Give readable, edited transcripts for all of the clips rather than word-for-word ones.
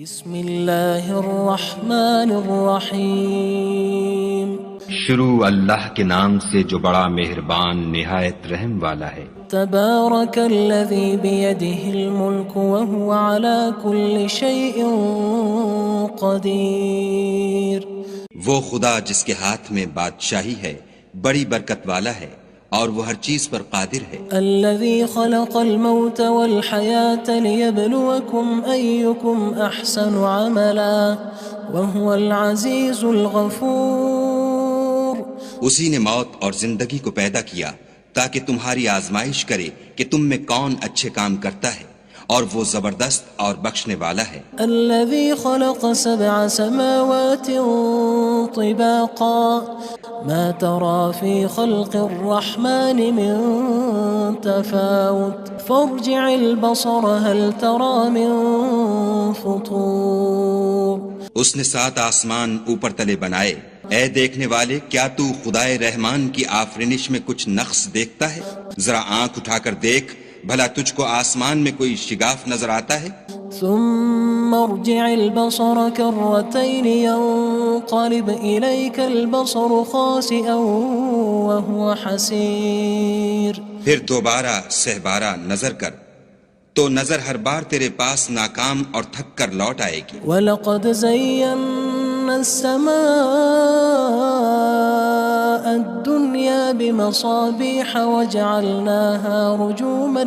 بسم اللہ الرحمن الرحیم شروع اللہ کے نام سے جو بڑا مہربان نہایت رحم والا ہے۔ تبارک الذی بیدہ الملک وہو علی کل شیء قدیر۔ وہ خدا جس کے ہاتھ میں بادشاہی ہے بڑی برکت والا ہے اور وہ ہر چیز پر قادر ہے۔ الذی خلق الموت والحیاة لیبلوکم ایکم احسن عملا وہو العزیز الغفور۔ اسی نے موت اور زندگی کو پیدا کیا تاکہ تمہاری آزمائش کرے کہ تم میں کون اچھے کام کرتا ہے، اور وہ زبردست اور بخشنے والا ہے۔ الذي خلق 7 سماوات طباقا ما ترى في خلق الرحمن من تفاوت فارجع البصر هل ترى من فطور۔ اس نے 7 آسمان اوپر تلے بنائے، اے دیکھنے والے کیا تو خدائے رحمان کی آفرینش میں کچھ نقص دیکھتا ہے؟ ذرا آنکھ اٹھا کر دیکھ، بھلا تجھ کو آسمان میں کوئی شگاف نظر آتا ہے؟ ثم ارجع البصر كرتين ينقلب إليك البصر خاسئا وهو حسير۔ پھر دوبارہ سہبارہ نظر کر تو نظر ہر بار تیرے پاس ناکام اور تھک کر لوٹ آئے گی۔ وَلَقَدْ زَيَّنَّا السَّمَاءَ الدُّنْيَا بِمَصَابِيحَ وَجَعَلْنَاهَا رُجُومًا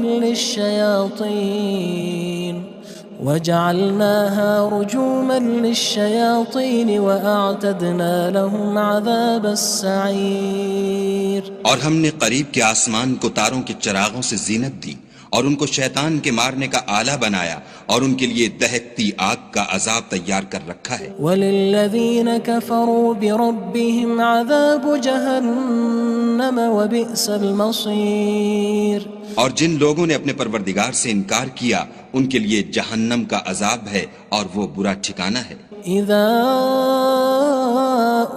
لِلشَّيَاطِينِ وَأَعْتَدْنَا لَهُمْ عَذَابَ السَّعِيرِ۔ اور ہم نے قریب کے آسمان کو تاروں کے چراغوں سے زینت دی اور ان کو شیطان کے مارنے کا آلہ بنایا، اور ان کے لیے دہکتی آگ کا عذاب تیار کر رکھا ہے۔ وَلِلَّذِينَ كَفَرُوا بِرَبِّهِمْ عَذَابُ جَهَنَّمَ وَبِئْسَ الْمَصِيرُ۔ اور جن لوگوں نے اپنے پروردگار سے انکار کیا ان کے لیے جہنم کا عذاب ہے اور وہ برا ٹھکانہ ہے۔ اذا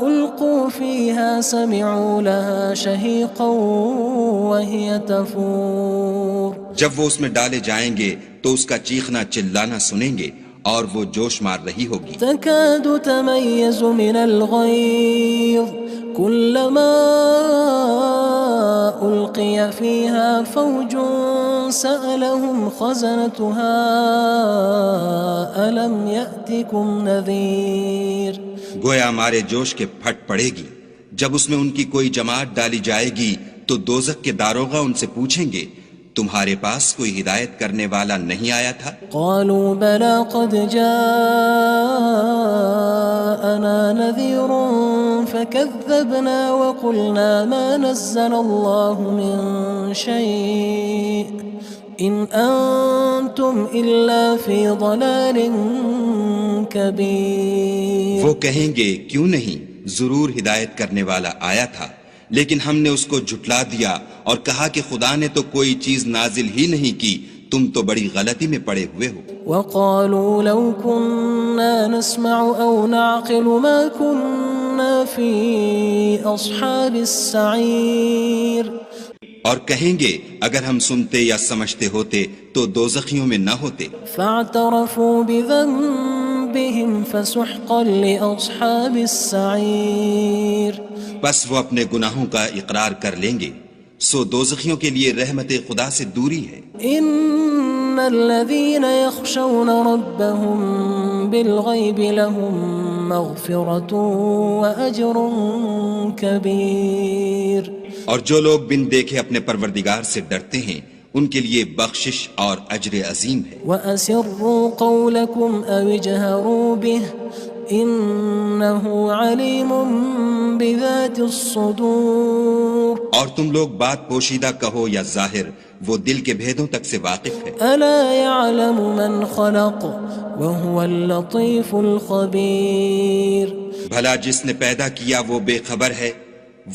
القوا فيها سمعوا لها شهيقا وهي تفور۔ جب وہ اس میں ڈالے جائیں گے تو اس کا چیخنا چلانا سنیں گے اور وہ جوش مار رہی ہوگی۔ تكاد تميز من الغيظ كلما ألقي فيها فوج سألهم خزنتها ألم يأتكم نذير۔ گویا ہمارے جوش کے پھٹ پڑے گی جب اس میں ان کی کوئی جماعت ڈالی جائے گی تو دوزخ کے داروغہ ان سے پوچھیں گے تمہارے پاس کوئی ہدایت کرنے والا نہیں آیا تھا؟ قالوا بلى قد جاءنا نذير فكذبنا وقلنا ما نزل الله من شيء إن أنتم إلا في ضلال كبير۔ وہ کہیں گے کیوں نہیں، ضرور ہدایت کرنے والا آیا تھا، لیکن ہم نے اس کو جھٹلا دیا اور کہا کہ خدا نے تو کوئی چیز نازل ہی نہیں کی، تم تو بڑی غلطی میں پڑے ہوئے ہو۔ وقالوا لو كنا نسمع أو نعقل ما كنا في أصحاب السعير۔ اور کہیں گے اگر ہم سنتے یا سمجھتے ہوتے تو دوزخیوں میں نہ ہوتے۔ فاعترفوا بذنبهم فسحقا لأصحاب السعير۔ بس وہ اپنے گناہوں کا اقرار کر لیں گے، سو دوزخیوں کے لیے رحمت خدا سے دوری ہے۔ ان الذين يخشون ربهم بالغيب لهم مغفرة وأجر كبير۔ اور جو لوگ بن دیکھے اپنے پروردگار سے ڈرتے ہیں ان کے لیے بخشش اور اجر عظیم ہے۔ وَأَسِرُّوا قَوْلَكُمْ أَوِ اجْهَرُوا بِهِ إِنَّهُ عَلِيمٌ بِذَاتِ الصُّدُورِ۔ اور تم لوگ بات پوشیدہ کہو یا ظاہر، وہ دل کے بھیدوں تک سے واقف ہے۔ أَلَا يَعْلَمُ مَنْ خَلَقَ وَهُوَ اللَّطِيفُ الْخَبِيرُ۔ بھلا جس نے پیدا کیا وہ بے خبر ہے،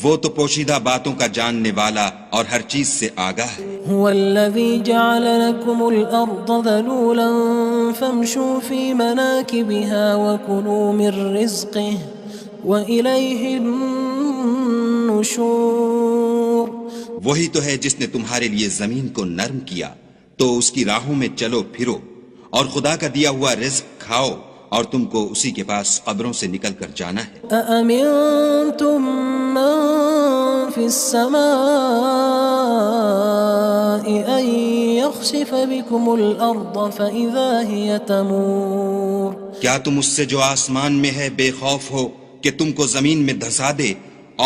وہ تو پوشیدہ باتوں کا جاننے والا اور ہر چیز سے آگاہ ہے۔ هو الذي جعل لكم الأرض ذلولا فامشوا في مناكبها وكلوا من رزقه وإليه النشور۔ وہی تو ہے جس نے تمہارے لیے زمین کو نرم کیا تو اس کی راہوں میں چلو پھرو اور خدا کا دیا ہوا رزق کھاؤ اور تم کو اسی کے پاس قبروں سے نکل کر جانا ہے۔ أأمنتم من في السماء أن يخسف بكم الأرض فإذا هي تمور کیا تم اس سے جو آسمان میں ہے بے خوف ہو کہ تم کو زمین میں دھسا دے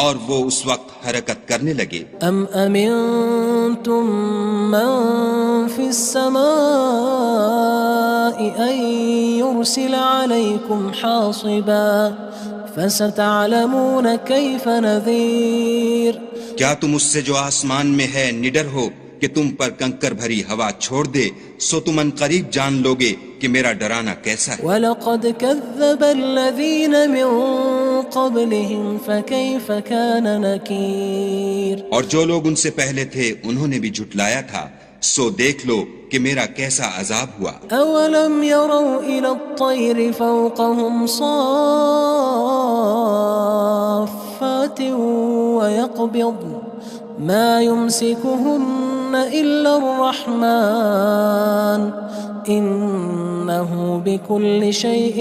اور وہ اس وقت حرکت کرنے لگے؟ أم أمنتم من في السماء أن يرسل عليكم حاصبا فستعلمون كيف نذير کیا تم اس سے جو آسمان میں ہے نڈر ہو کہ تم پر کنکر بھری ہوا چھوڑ دے، سو تم ان قریب جان لوگے کہ میرا ڈرانا کیسا ہے۔ وَلَقَدْ كَذَّبَ الَّذِينَ مِن قَبْلِهِمْ فَكَيْفَ كَانَ نَكِيرٌ اور جو لوگ ان سے پہلے تھے انہوں نے بھی جھٹلایا تھا، سو دیکھ لو کہ میرا کیسا عذاب ہوا۔ أَوَلَمْ يَرَوْا إِلَى الطَّيْرِ فَوْقَهُمْ صَافَّاتٍ وَيَقْبِضْنَ مَا يُمْسِكُهُنَّ إِلَّا الرَّحْمَنُ إِنَّهُ بِكُلِّ شَيْءٍ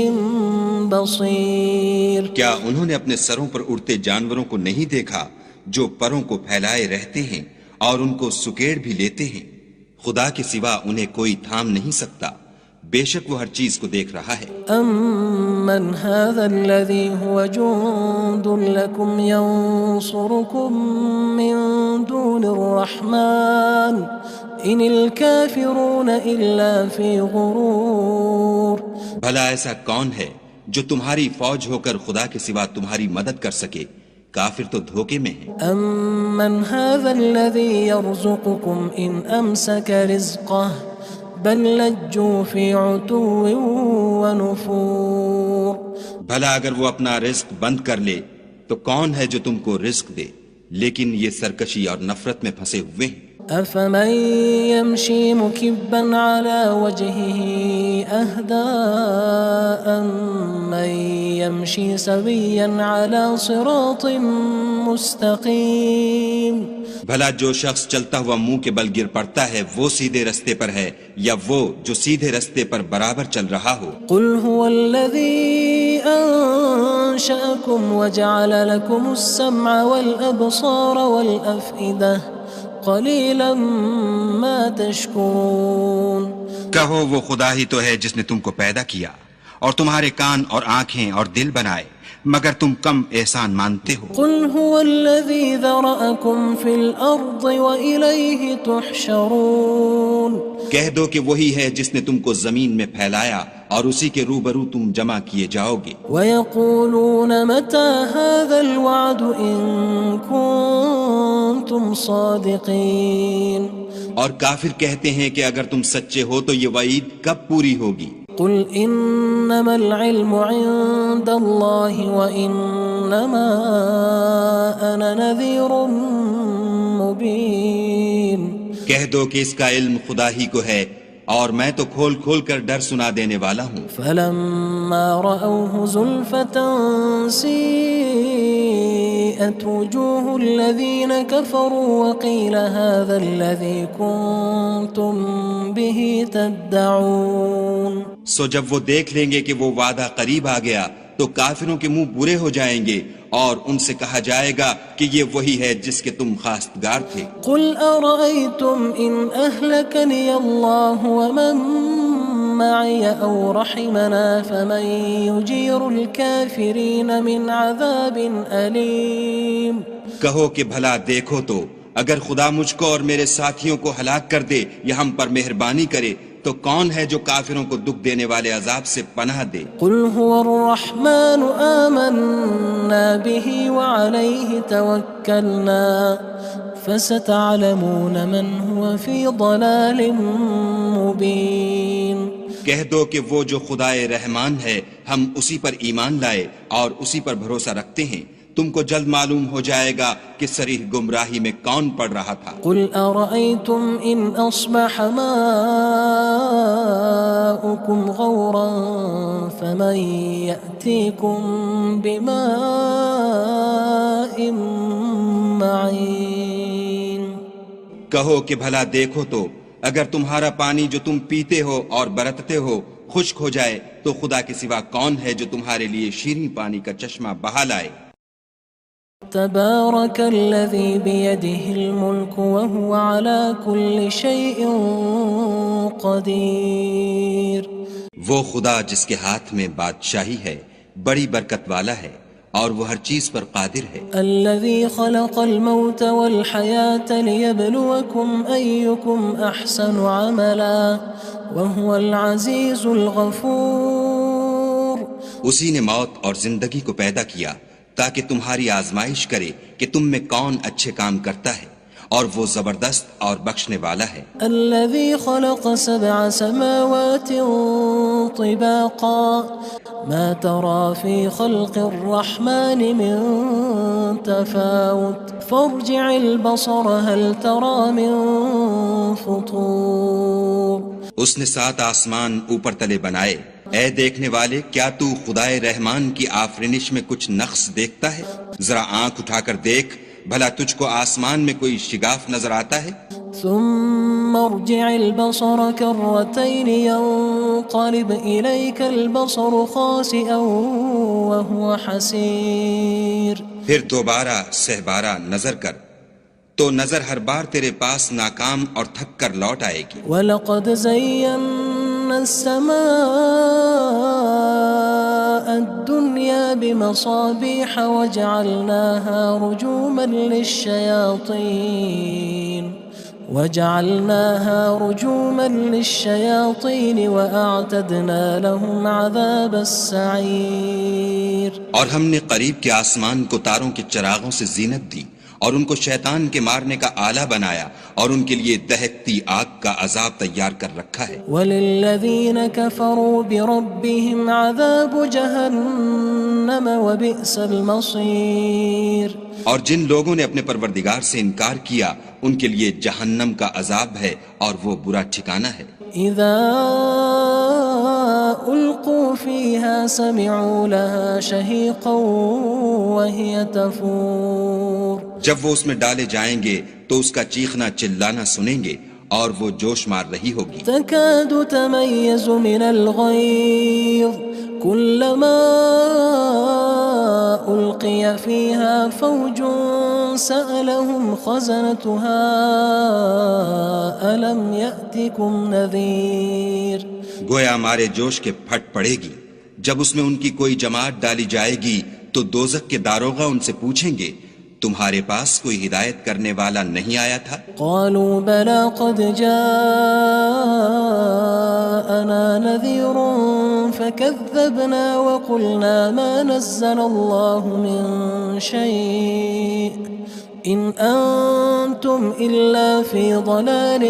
بَصِيرٌ کیا انہوں نے اپنے سروں پر اڑتے جانوروں کو نہیں دیکھا جو پروں کو پھیلائے رہتے ہیں اور ان کو سکیڑ بھی لیتے ہیں؟ خدا کے سوا انہیں کوئی تھام نہیں سکتا، بے شک وہ ہر چیز کو دیکھ رہا ہے۔ أَمَّنْ هَذَا الَّذِي هُوَ جُندٌ لَكُمْ يَنصُرُكُم مِّن دُونِ الرَّحْمَنِ إِنِ الْكَافِرُونَ إِلَّا فِي غُرُورٍ بھلا ایسا کون ہے جو تمہاری فوج ہو کر خدا کے سوا تمہاری مدد کر سکے؟ کافر تو دھوکے میں ہیں۔ أَمَّنْ هَذَا الَّذِي يَرْزُقُكُمْ إِنْ أَمْسَكَ رِزْقَهُ بَلْ لَجُّوا فِي عُتُوٍّ وَنُفُورٍ بھلا اگر وہ اپنا رزق بند کر لے تو کون ہے جو تم کو رزق دے؟ لیکن یہ سرکشی اور نفرت میں پھنسے ہوئے ہیں۔ أَفَمَن يَمْشِي مُكِبًّا عَلَى وَجْهِهِ أَهْدَىٰ أَمَّن يَمْشِي سَوِيًّا عَلَى صِرَاطٍ مُّسْتَقِيمٍ بھلا جو شخص چلتا ہوا منہ کے بل گر پڑتا ہے وہ سیدھے رستے پر ہے یا وہ جو سیدھے رستے پر برابر چل رہا ہو؟ قُلْ هُوَ الَّذِي أَنشَأَكُمْ وَجَعَلَ لَكُمُ السَّمْعَ وَالْأَبْصَارَ وَالْأَفْئِدَةَ قَلِيلًا مَا تَشْكُرُونَ کہو وہ خدا ہی تو ہے جس نے تم کو پیدا کیا اور تمہارے کان اور آنکھیں اور دل بنائے، مگر تم کم احسان مانتے ہو۔ قُلْ هُوَ الَّذِي ذَرَأَكُمْ فِي الْأَرْضِ وَإِلَيْهِ تُحْشَرُونَ کہہ دو کہ وہی ہے جس نے تم کو زمین میں پھیلایا اور اسی کے روبرو تم جمع کیے جاؤ گے۔ وَيَقُولُونَ مَتَى هَذَا الْوَعْدُ إِن كُنتُمْ صَادِقِينَ اور کافر کہتے ہیں کہ اگر تم سچے ہو تو یہ وعید کب پوری ہوگی؟ قُلْ إِنَّمَا الْعِلْمُ عِندَ اللَّهِ وَإِنَّمَا أَنَا نَذِيرٌ مُّبِينٌ کہہ دو کہ اس کا علم خدا ہی کو ہے اور میں تو کھول کھول کر ڈر سنا دینے والا ہوں۔ فَلَمَّا رَأَوْهُ زُلْفَةً سِيئَتْ وُجُوهُ الَّذِينَ كَفَرُوا وَقِيلَ هَذَا الَّذِي كُنتُم بِهِ تَدَّعُونَ سو جب وہ دیکھ لیں گے کہ وہ وعدہ قریب آ گیا تو کافروں کے منہ برے ہو جائیں گے اور ان سے کہا جائے گا کہ یہ وہی ہے جس کے تم خواستگار تھے۔ قُلْ أَرَأَيْتُمْ إِنْ أَهْلَكَنِيَ اللَّهُ وَمَن مَّعِيَ أَوْ رَحِمَنَا فَمَن يُجِيرُ الْكَافِرِينَ مِنْ عَذَابٍ أَلِيمٍ کہو کہ بھلا دیکھو تو اگر خدا مجھ کو اور میرے ساتھیوں کو ہلاک کر دے یا ہم پر مہربانی کرے تو کون ہے جو کافروں کو دکھ دینے والے عذاب سے پناہ دے؟ قُلْ هُوَ الرَّحْمَنُ آمَنَّا بِهِ وَعَلَيْهِ تَوَكَّلْنَا فَسَتَعْلَمُونَ مَنْ هُوَ فِي ضَلَالٍ مُّبِينٍ کہہ دو کہ وہ جو خدائے رحمان ہے ہم اسی پر ایمان لائے اور اسی پر بھروسہ رکھتے ہیں، تم کو جلد معلوم ہو جائے گا کہ صریح گمراہی میں کون پڑ رہا تھا۔ قُلْ أَرَأَيْتُمْ إِنْ أَصْبَحَ مَاؤُكُمْ غَوْرًا فَمَن يَأْتِيكُم بِمَاءٍ مَّعِينٍ کہو کہ بھلا دیکھو تو اگر تمہارا پانی جو تم پیتے ہو اور برتتے ہو خشک ہو جائے تو خدا کے سوا کون ہے جو تمہارے لیے شیریں پانی کا چشمہ بہا لائے؟ تبارك الذي بيده الملك وهو على كل شيء قدير. وہ خدا جس کے ہاتھ میں بادشاہی ہے بڑی برکت والا ہے اور وہ ہر چیز پر قادر ہے. الذي خلق الموت والحياة ليبلوكم أيكم أحسن عملا وهو العزيز الغفور. اسی نے موت اور زندگی کو پیدا کیا تاکہ تمہاری آزمائش کرے کہ تم میں کون اچھے کام کرتا ہے اور وہ زبردست اور بخشنے والا ہے. الذي خلق 7 سماوات طباقا ما ترى في خلق الرحمن من تفاوت فارجع البصر هل ترى من فطور. اس نے 7 آسمان اوپر تلے بنائے. اے دیکھنے والے کیا تو خدائے رحمان کی آفرینش میں کچھ نقص دیکھتا ہے؟ ذرا آنکھ اٹھا کر دیکھ بھلا تجھ کو آسمان میں کوئی شگاف نظر آتا ہے؟ ثم ارجع البصر كرتين ينقلب إليك البصر خاسئا وهو حسير. پھر دوبارہ سہبارہ نظر کر تو نظر ہر بار تیرے پاس ناکام اور تھک کر لوٹ آئے گی. وَلَقَدْ زَيَّنَّا السَّمَاءَ الدُّنْيَا بِمَصَابِيحَ وَجَعَلْنَاهَا رُجُومًا لِلشَّيَاطِينِ وَأَعْتَدْنَا لَهُمْ عَذَابَ السَّعِيرِ. اور ہم نے قریب کے آسمان کو تاروں کے چراغوں سے زینت دی اور ان کو شیطان کے مارنے کا آلہ بنایا اور ان کے لیے دہکتی آگ کا عذاب تیار کر رکھا ہے. وَلِلَّذِينَ كَفَرُوا بِرَبِّهِمْ عَذَابُ جَهَنَّمَ وَبِئْسَ الْمَصِيرُ. اور جن لوگوں نے اپنے پروردگار سے انکار کیا ان کے لیے جہنم کا عذاب ہے اور وہ برا ٹھکانہ ہے. اذا القوا فيها سمعوا لها شهيقا وهي تفور. جب وہ اس میں ڈالے جائیں گے تو اس کا چیخنا چلانا سنیں گے اور وہ جوش مار رہی ہوگی. تكاد تميز من الغيظ كلما ألقي فيها فوج سألهم خزنتها ألم يأتكم نذير. گویا مارے جوش کے پھٹ پڑے گی. جب اس میں ان کی کوئی جماعت ڈالی جائے گی تو دوزخ کے داروغہ ان سے پوچھیں گے تمہارے پاس کوئی ہدایت کرنے والا نہیں آیا تھا؟ قالوا بلى قد جاءنا نذير فكذبنا وقلنا ما نزل الله من شيء إن أنتم إلا في ضلال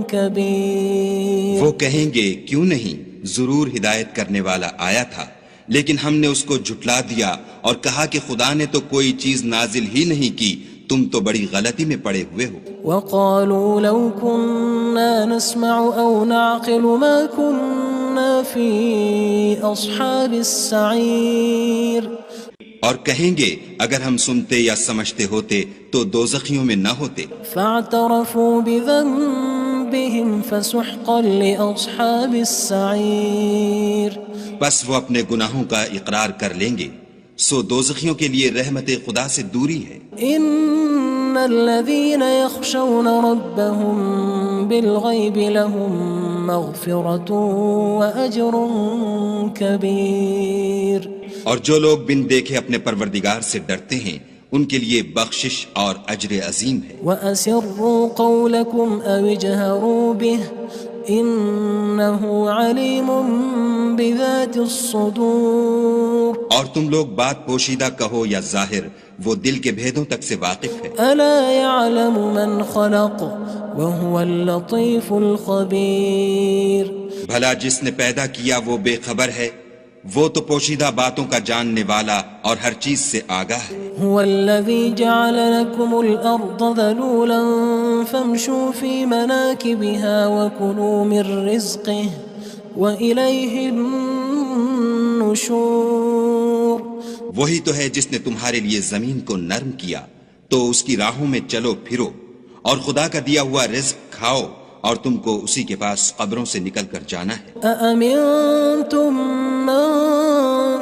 كبير. وہ کہیں گے کیوں نہیں، ضرور ہدایت کرنے والا آیا تھا، لیکن ہم نے اس کو جھٹلا دیا اور کہا کہ خدا نے تو کوئی چیز نازل ہی نہیں کی، تم تو بڑی غلطی میں پڑے ہوئے ہو. وقالوا لو كنا نسمع أو نعقل ما كنا في أصحاب السعير. اور کہیں گے اگر ہم سنتے یا سمجھتے ہوتے تو دوزخیوں میں نہ ہوتے. فاعترفوا بذنبهم فسحقا لأصحاب السعير. بس وہ اپنے گناہوں کا اقرار کر لیں گے، سو دوزخیوں کے لیے رحمت خدا سے دوری ہے. ان الذين يخشون ربهم بالغيب لهم مغفرة وأجر كبير. اور جو لوگ بن دیکھے اپنے پروردگار سے ڈرتے ہیں ان کے لیے بخشش اور اجر عظیم ہے. وَأَسِرُّوا قَوْلَكُمْ أَوِ اجْهَرُوا بِهِ إِنَّهُ عَلِيمٌ بِذَاتِ الصُّدُورِ. اور تم لوگ بات پوشیدہ کہو یا ظاہر، وہ دل کے بھیدوں تک سے واقف ہے. أَلَا يَعْلَمُ مَنْ خَلَقَ وَهُوَ اللَّطِيفُ الْخَبِيرُ. بھلا جس نے پیدا کیا وہ بے خبر ہے، وہ تو پوشیدہ باتوں کا جاننے والا اور ہر چیز سے آگاہ ہے. هو الذي جعل لكم الأرض ذلولا فامشوا في مناكبها وكلوا من رزقه وإليه النشور. وہی تو ہے جس نے تمہارے لیے زمین کو نرم کیا تو اس کی راہوں میں چلو پھرو اور خدا کا دیا ہوا رزق کھاؤ اور تم کو اسی کے پاس قبروں سے نکل کر جانا ہے۔ أأمنتم من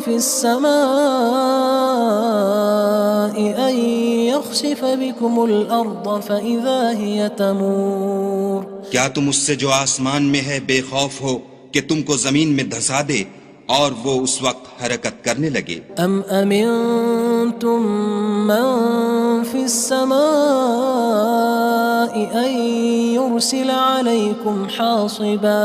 في السماء أن يخسف بكم الأرض فإذا هي تمور کیا تم اس سے جو آسمان میں ہے بے خوف ہو کہ تم کو زمین میں دھسا دے اور وہ اس وقت حرکت کرنے لگے؟ أم أمنتم من في السماء أن يرسل عليكم حاصبا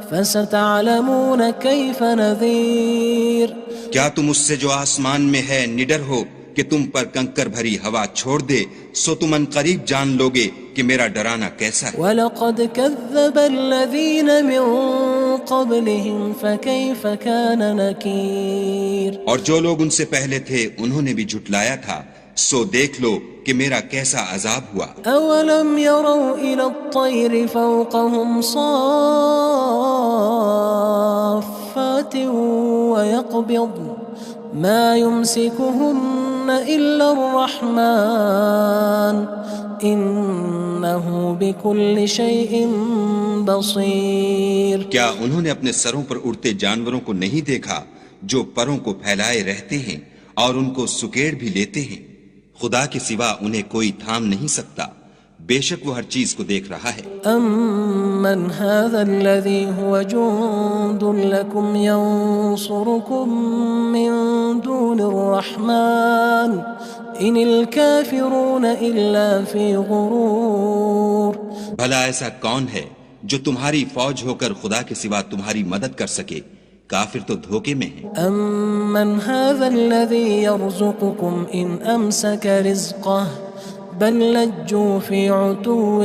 فستعلمون كيف نذير کیا تم اس سے جو آسمان میں ہے نڈر ہو کہ تم پر کنکر بھری ہوا چھوڑ دے، سو تم ان قریب جان لوگے کہ میرا ڈرانا کیسا ہے۔ وَلَقَدْ كَذَّبَ الَّذِينَ مِن قَبْلِهِمْ فَكَيْفَ كَانَ نَكِيرٌ اور جو لوگ ان سے پہلے تھے انہوں نے بھی جھٹلایا تھا، سو دیکھ لو کہ میرا کیسا عذاب ہوا۔ أَوَلَمْ يَرَوْا إِلَى الطَّيْرِ فَوْقَهُمْ صَافَّاتٍ وَيَقْبِضْنَ مَا يُمْسِكُهُنَّ إِلَّا الرَّحْمَنُ إِنَّهُ بِكُلِّ شَيْءٍ بَصِيرٌ کیا انہوں نے اپنے سروں پر اڑتے جانوروں کو نہیں دیکھا جو پروں کو پھیلائے رہتے ہیں اور ان کو سکیڑ بھی لیتے ہیں؟ خدا کے سوا انہیں کوئی تھام نہیں سکتا، بے شک وہ ہر چیز کو دیکھ رہا ہے۔ أَمَّنْ هَذَا الَّذِي هُوَ جُندٌ لَكُمْ يَنصُرُكُم مِّن دُونِ الرَّحْمَنِ إِنِ الْكَافِرُونَ إِلَّا فِي غُرُورٍ بھلا ایسا کون ہے جو تمہاری فوج ہو کر خدا کے سوا تمہاری مدد کر سکے؟ کافر تو دھوکے میں ہیں۔ أَمَّنْ هَذَا الَّذِي يَرْزُقُكُمْ إِنْ أَمْسَكَ رِزْقَهُ بَلْ لَجُّوا فِي عُتُوٍّ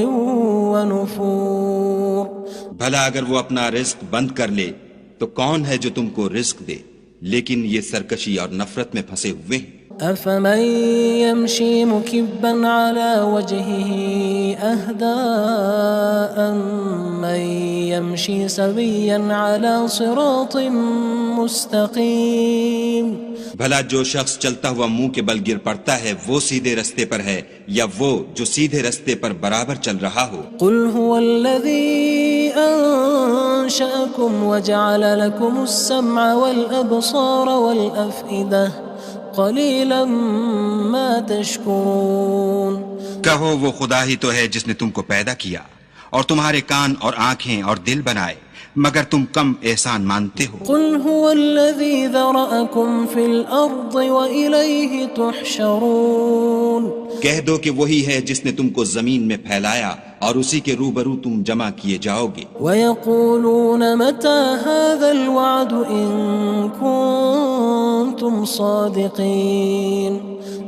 وَنُفُورٍ بھلا اگر وہ اپنا رزق بند کر لے تو کون ہے جو تم کو رزق دے؟ لیکن یہ سرکشی اور نفرت میں پھنسے ہوئے ہیں۔ أَفَمَن يَمْشِي مُكِبًّا عَلَى وَجْهِهِ أَهْدَىٰ أَمَّن يَمْشِي سَوِيًّا عَلَى صِرَاطٍ مُّسْتَقِيمٍ بھلا جو شخص چلتا ہوا منہ کے بل گر پڑتا ہے وہ سیدھے رستے پر ہے یا وہ جو سیدھے رستے پر برابر چل رہا ہو؟ قُلْ هُوَ الَّذِي أَنشَأَكُمْ وَجَعَلَ لَكُمُ السَّمْعَ وَالْأَبْصَارَ وَالْأَفْئِدَةَ قَلِيلًا مَا تَشْكُرُونَ کہو وہ خدا ہی تو ہے جس نے تم کو پیدا کیا اور تمہارے کان اور آنکھیں اور دل بنائے، مگر تم کم احسان مانتے ہو۔ قُلْ هُوَ الَّذِي ذَرَأَكُمْ فِي الْأَرْضِ وَإِلَيْهِ تُحْشَرُونَ کہہ دو کہ وہی ہے جس نے تم کو زمین میں پھیلایا اور اسی کے روبرو تم جمع کیے جاؤ گے۔ وَيَقُولُونَ مَتَى هَذَا الْوَعْدُ إِن كُنتُمْ صَادِقِينَ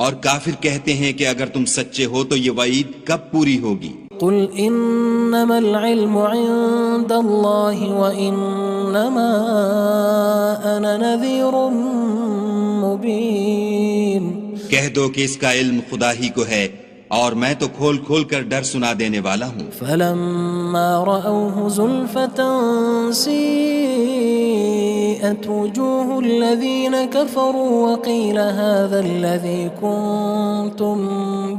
اور کافر کہتے ہیں کہ اگر تم سچے ہو تو یہ وعید کب پوری ہوگی؟ قُلْ إِنَّمَا الْعِلْمُ عِندَ اللَّهِ وَإِنَّمَا أَنَا نَذِيرٌ مُّبِينٌ کہہ دو کہ اس کا علم خدا ہی کو ہے اور میں تو کھول کھول کر ڈر سنا دینے والا ہوں۔ فَلَمَّا رَأَوْهُ زُلْفَةً سِيئَتْ وُجُوهُ الَّذِينَ كَفَرُوا وَقِيلَ هَذَا الَّذِي كُنتُم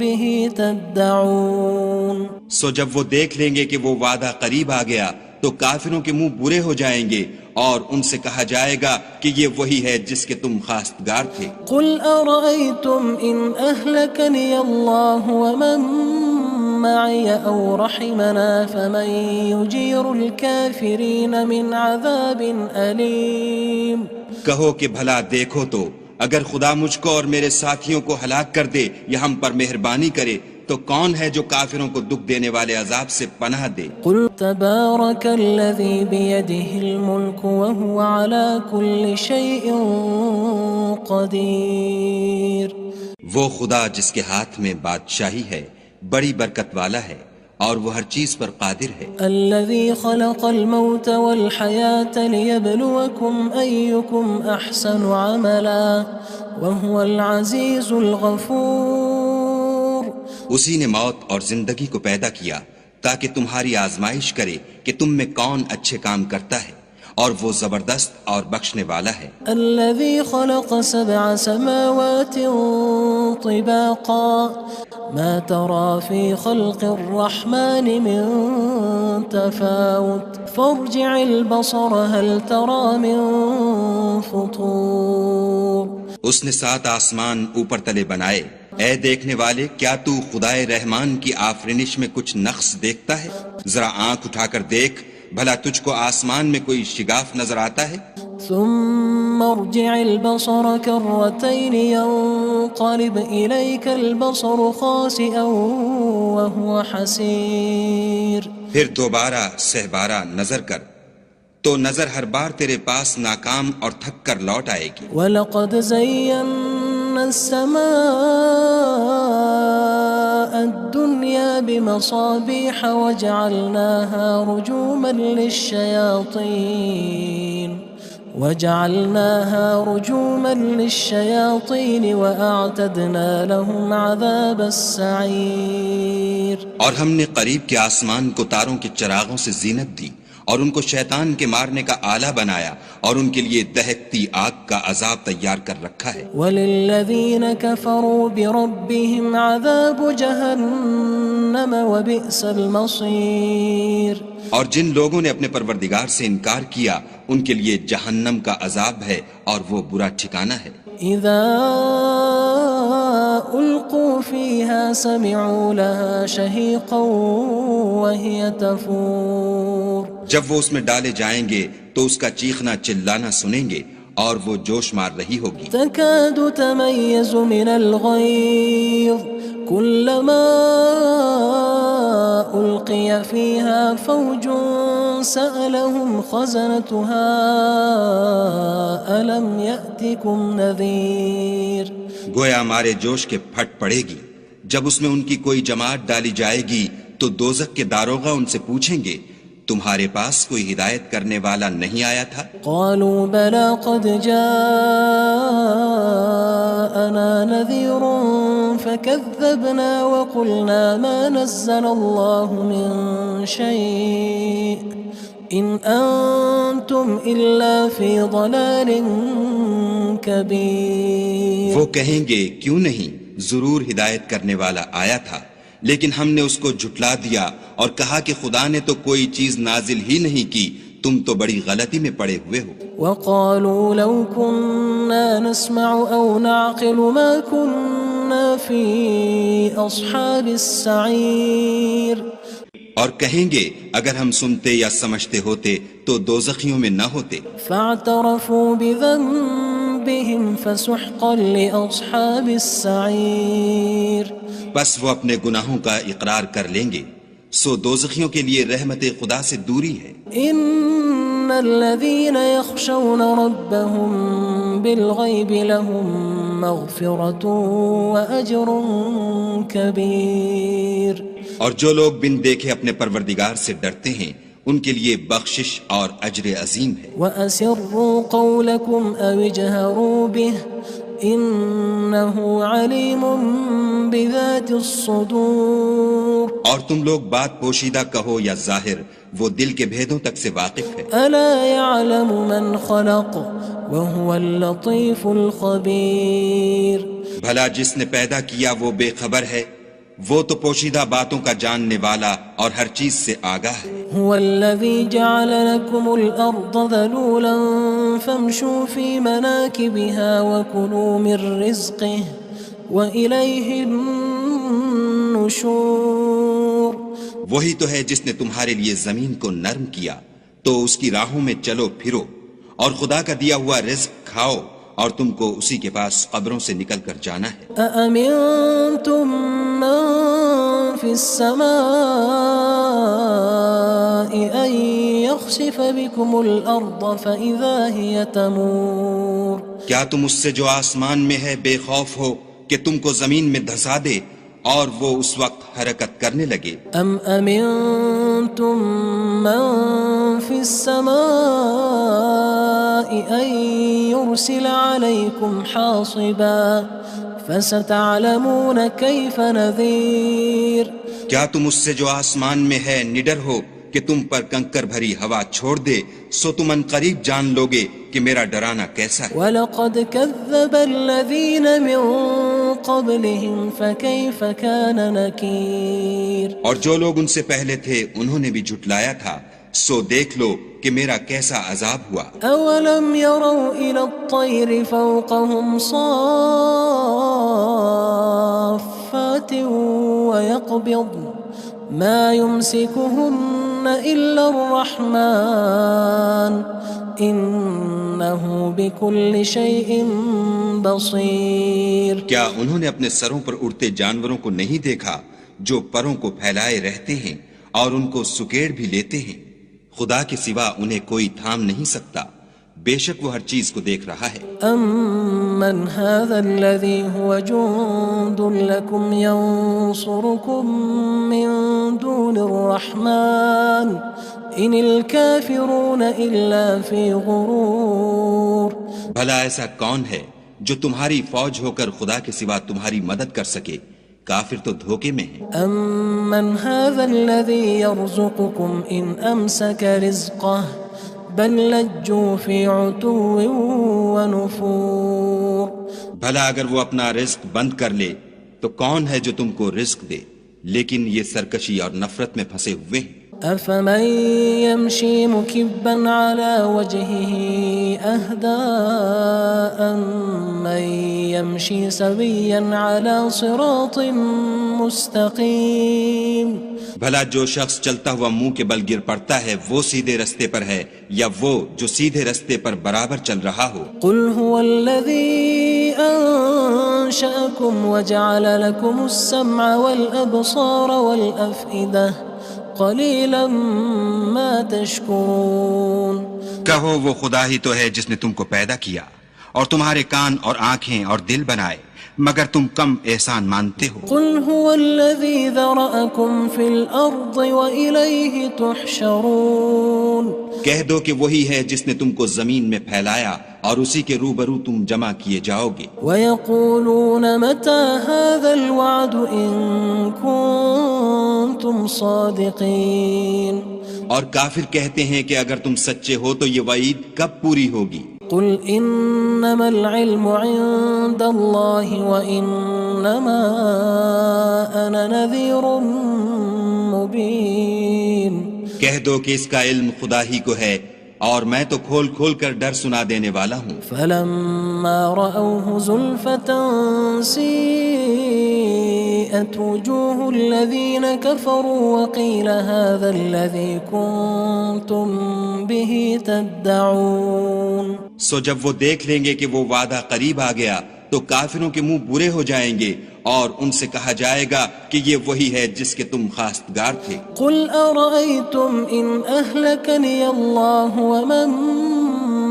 بِهِ تَدَّعُونَ سو جب وہ دیکھ لیں گے کہ وہ وعدہ قریب آ گیا تو کافروں کے منہ برے ہو جائیں گے اور ان سے کہا جائے گا کہ یہ وہی ہے جس کے تم خواستگار تھے۔ قُلْ أَرَأَيْتُمْ إِنْ أَهْلَكَنِيَ اللَّهُ وَمَن مَّعِيَ أَوْ رَحِمَنَا فَمَن يُجِيرُ الْكَافِرِينَ مِنْ عَذَابٍ أَلِيمٍ کہو کہ بھلا دیکھو تو اگر خدا مجھ کو اور میرے ساتھیوں کو ہلاک کر دے یا ہم پر مہربانی کرے تو کون ہے جو کافروں کو دکھ دینے والے عذاب سے پناہ دے؟ قُلْ تَبَارَكَ الَّذِي بِيَدِهِ الْمُلْكُ وَهُوَ عَلَى كُلِّ شَيْءٍ قَدِيرٌ وہ خدا جس کے ہاتھ میں بادشاہی ہے بڑی برکت والا ہے اور وہ ہر چیز پر قادر ہے۔ الَّذِي خَلَقَ الْمَوْتَ وَالْحَيَاةَ لِيَبْلُوَكُمْ أَيُّكُمْ أَحْسَنُ عَمَلًا وَهُوَ الْعَزِيزُ الْغَفُورُ اسی نے موت اور زندگی کو پیدا کیا تاکہ تمہاری آزمائش کرے کہ تم میں کون اچھے کام کرتا ہے، اور وہ زبردست اور بخشنے والا ہے۔ الذي خلق 7 سماوات طباقا ما ترى في خلق الرحمن من تفاوت فارجع البصر هل ترى من فطور۔ اس نے 7 آسمان اوپر تلے بنائے، اے دیکھنے والے کیا تو خدائے رحمان کی آفرینش میں کچھ نقص دیکھتا ہے؟ ذرا آنکھ اٹھا کر دیکھ، بھلا تجھ کو آسمان میں کوئی شگاف نظر آتا ہے؟ ثم ارجع البصر كرتين ينقلب إليك البصر خاسئا وهو حسير۔ پھر دوبارہ سہبارہ نظر کر تو نظر ہر بار تیرے پاس ناکام اور تھک کر لوٹ آئے گی۔ وَلَقَدْ زَيَّنَّا السَّمَاءَ الدُّنْيَا بِمَصَابِيحَ وَجَعَلْنَاهَا رُجُومًا لِلشَّيَاطِينِ وَأَعْتَدْنَا لَهُمْ عَذَابَ السَّعِيرِ۔ اور ہم نے قریب کے آسمان کو تاروں کے چراغوں سے زینت دی اور ان کو شیطان کے مارنے کا آلہ بنایا اور ان کے لیے دہکتی آگ کا عذاب تیار کر رکھا ہے۔ وَلِلَّذِينَ كَفَرُوا بِرَبِّهِمْ عَذَابُ جَهَنَّمَ وَبِئْسَ الْمَصِيرُ۔ اور جن لوگوں نے اپنے پروردگار سے انکار کیا ان کے لیے جہنم کا عذاب ہے اور وہ برا ٹھکانہ ہے۔ اذا القوا فيها سمعوا لها شهيقا وهي تفور۔ جب وہ اس میں ڈالے جائیں گے تو اس کا چیخنا چلانا سنیں گے اور وہ جوش مار رہی ہوگی۔ تكاد تميز من الغيظ كلما ألقي فيها فوج سألهم خزنتها ألم يأتكم نذير۔ گویا مارے جوش کے پھٹ پڑے گی۔ جب اس میں ان کی کوئی جماعت ڈالی جائے گی تو دوزخ کے داروغہ ان سے پوچھیں گے تمہارے پاس کوئی ہدایت کرنے والا نہیں آیا تھا؟ قالوا بلى قد جاءنا نذير فكذبنا وقلنا ما نزل الله من شيء إن أنتم إلا في ضلال كبير۔ وہ کہیں گے کیوں نہیں، ضرور ہدایت کرنے والا آیا تھا، لیکن ہم نے اس کو جھٹلا دیا اور کہا کہ خدا نے تو کوئی چیز نازل ہی نہیں کی، تم تو بڑی غلطی میں پڑے ہوئے ہو۔ وقالوا لو كنا نسمع أو نعقل ما كنا في أصحاب السعير۔ اور کہیں گے اگر ہم سنتے یا سمجھتے ہوتے تو دوزخیوں میں نہ ہوتے۔ فاعترفوا بذنبهم فسحقا لأصحاب السعير۔ بس وہ اپنے گناہوں کا اقرار کر لیں گے، سو دوزخیوں کے لیے رحمت خدا سے دوری ہے۔ ان الذين يخشون ربهم بالغيب لهم مغفرة وأجر كبير۔ اور جو لوگ بن دیکھے اپنے پروردگار سے ڈرتے ہیں ان کے لیے بخشش اور اجر عظیم ہے۔ وَأَسِرُّوا قَوْلَكُمْ أَوِ اجْهَرُوا بِهِ إِنَّهُ عَلِيمٌ بِذَاتِ الصُّدُورِ۔ اور تم لوگ بات پوشیدہ کہو یا ظاہر، وہ دل کے بھیدوں تک سے واقف ہے۔ أَلَا يَعْلَمُ مَنْ خَلَقَ وَهُوَ اللَّطِيفُ الْخَبِيرُ۔ بھلا جس نے پیدا کیا وہ بے خبر ہے، وہ تو پوشیدہ باتوں کا جاننے والا اور ہر چیز سے آگاہ ہے۔ هو الذي جعل لكم الأرض ذلولا فامشوا في مناكبها وكلوا من رزقه وإليه النشور۔ وہی تو ہے جس نے تمہارے لیے زمین کو نرم کیا تو اس کی راہوں میں چلو پھرو اور خدا کا دیا ہوا رزق کھاؤ اور تم کو اسی کے پاس قبروں سے نکل کر جانا ہے۔ أأمنتم من في السماء أن يخسف بكم الأرض فإذا هي تمور۔ کیا تم اس سے جو آسمان میں ہے بے خوف ہو کہ تم کو زمین میں دھسا دے اور وہ اس وقت حرکت کرنے لگے؟ ام امنتم من في السماء ان يرسل عليكم حاصبا فستعلمون كيف نذير۔ کیا تم اس سے جو آسمان میں ہے نڈر ہو کہ تم پر کنکر بھری ہوا چھوڑ دے سو تم ان قریب جان لوگے کہ میرا ڈرانا کیسا ہے۔ وَلَقَدْ كَذَّبَ الَّذِينَ مِن قَبْلِهِمْ فَكَيْفَ كَانَ نَكِيرٌ۔ اور جو لوگ ان سے پہلے تھے انہوں نے بھی جھٹلایا تھا، سو دیکھ لو کہ میرا کیسا عذاب ہوا۔ أَوَلَمْ يَرَوْا إِلَى الطَّيْرِ فَوْقَهُمْ صَافَّاتٍ وَيَقْبِضْنَ مَا يُمْسِكُهُنَّ إِلَّا الرَّحْمَنُ إِنَّهُ بِكُلِّ شَيْءٍ بَصِيرٌ۔ کیا انہوں نے اپنے سروں پر اڑتے جانوروں کو نہیں دیکھا جو پروں کو پھیلائے رہتے ہیں اور ان کو سکیڑ بھی لیتے ہیں؟ خدا کے سوا انہیں کوئی تھام نہیں سکتا، بے شک وہ ہر چیز کو دیکھ رہا ہے۔ أَمَّنْ هَذَا الَّذِي هُوَ جُندٌ لَكُمْ يَنصُرُكُم مِّن دُونِ الرَّحْمَنِ إِنِ الْكَافِرُونَ إِلَّا فِي غُرُورٍ۔ بھلا ایسا کون ہے جو تمہاری فوج ہو کر خدا کے سوا تمہاری مدد کر سکے؟ کافر تو دھوکے میں ہیں۔ أَمَّنْ هَذَا الَّذِي يَرْزُقُكُمْ إِنْ أَمْسَكَ رِزْقَهُ بَلْ لَجُّوا فِي عُتُوٍّ وَنُفُورٍ۔ بھلا اگر وہ اپنا رزق بند کر لے تو کون ہے جو تم کو رزق دے؟ لیکن یہ سرکشی اور نفرت میں پھنسے ہوئے ہیں۔ أَفَمَن يَمْشِي مُكِبًّا عَلَى وَجْهِهِ أَهْدَىٰ أَمَّن يَمْشِي سَوِيًّا عَلَى صِرَاطٍ مُّسْتَقِيمٍ۔ بھلا جو شخص چلتا ہوا منہ کے بل گر پڑتا ہے وہ سیدھے رستے پر ہے یا وہ جو سیدھے رستے پر برابر چل رہا ہو؟ قُلْ هُوَ الَّذِي أَنشَأَكُمْ وَجَعَلَ لَكُمُ السَّمْعَ وَالْأَبْصَارَ وَالْأَفْئِدَةَ قَلِيلًا مَا تَشْكُرُونَ۔ کہو وہ خدا ہی تو ہے جس نے تم کو پیدا کیا اور تمہارے کان اور آنکھیں اور دل بنائے، مگر تم کم احسان مانتے ہو۔ قُلْ هُوَ الَّذِي ذَرَأَكُمْ فِي الْأَرْضِ وَإِلَيْهِ تُحْشَرُونَ۔ کہہ دو کہ وہی ہے جس نے تم کو زمین میں پھیلایا اور اسی کے روبرو تم جمع کیے جاؤ گے۔ وَيَقُولُونَ مَتَى هَذَا الْوَعْدُ إِن كُنتُمْ صَادِقِينَ۔ اور کافر کہتے ہیں کہ اگر تم سچے ہو تو یہ وعید کب پوری ہوگی؟ قُلْ إِنَّمَا الْعِلْمُ عِندَ اللَّهِ وَإِنَّمَا أَنَا نَذِيرٌ مُّبِينٌ۔ کہہ دو کہ اس کا علم خدا ہی کو ہے اور میں تو کھول کھول کر ڈر سنا دینے والا ہوں۔ فَلَمَّا رَأَوْهُ زُلْفَةً سِيئَتْ وُجُوهُ الَّذِينَ كَفَرُوا وَقِيلَ هَذَا الَّذِي كُنتُم بِهِ تَدَّعُونَ۔ سو جب وہ دیکھ لیں گے کہ وہ وعدہ قریب آ گیا تو کافروں کے منہ برے ہو جائیں گے اور ان سے کہا جائے گا کہ یہ وہی ہے جس کے تم خواستگار تھے۔ قُلْ أَرَأَيْتُمْ إِنْ أَهْلَكَنِيَ اللَّهُ وَمَن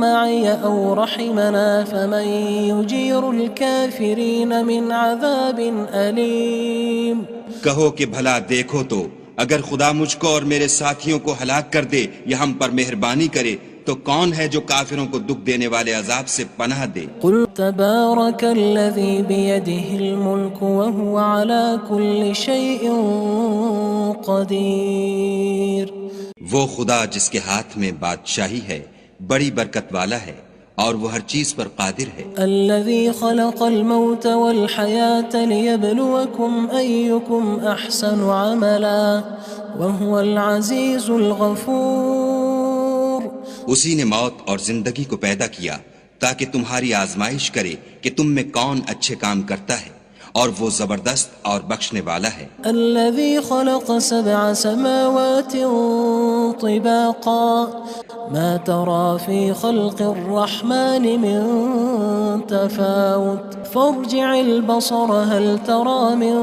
مَّعِيَ أَوْ رَحِمَنَا فَمَن يُجِيرُ الْكَافِرِينَ مِنْ عَذَابٍ أَلِيمٍ۔ کہو کہ بھلا دیکھو تو اگر خدا مجھ کو اور میرے ساتھیوں کو ہلاک کر دے یا ہم پر مہربانی کرے تو کون ہے جو کافروں کو دکھ دینے والے عذاب سے پناہ دے؟ قُلْ تَبَارَكَ الَّذِي بِيَدِهِ الْمُلْكُ وَهُوَ عَلَى كُلِّ شَيْءٍ قَدِيرٌ۔ وہ خدا جس کے ہاتھ میں بادشاہی ہے بڑی برکت والا ہے اور وہ ہر چیز پر قادر ہے۔ الَّذِي خَلَقَ الْمَوْتَ وَالْحَيَاةَ لِيَبْلُوَكُمْ أَيُّكُمْ أَحْسَنُ عَمَلًا وَهُوَ الْعَزِيزُ الْغَفُورُ۔ اسی نے موت اور زندگی کو پیدا کیا تاکہ تمہاری آزمائش کرے کہ تم میں کون اچھے کام کرتا ہے، اور وہ زبردست اور بخشنے والا ہے۔ الذي خلق 7 سماوات طباقا ما ترى في خلق الرحمن من تفاوت فارجع البصر هل ترى من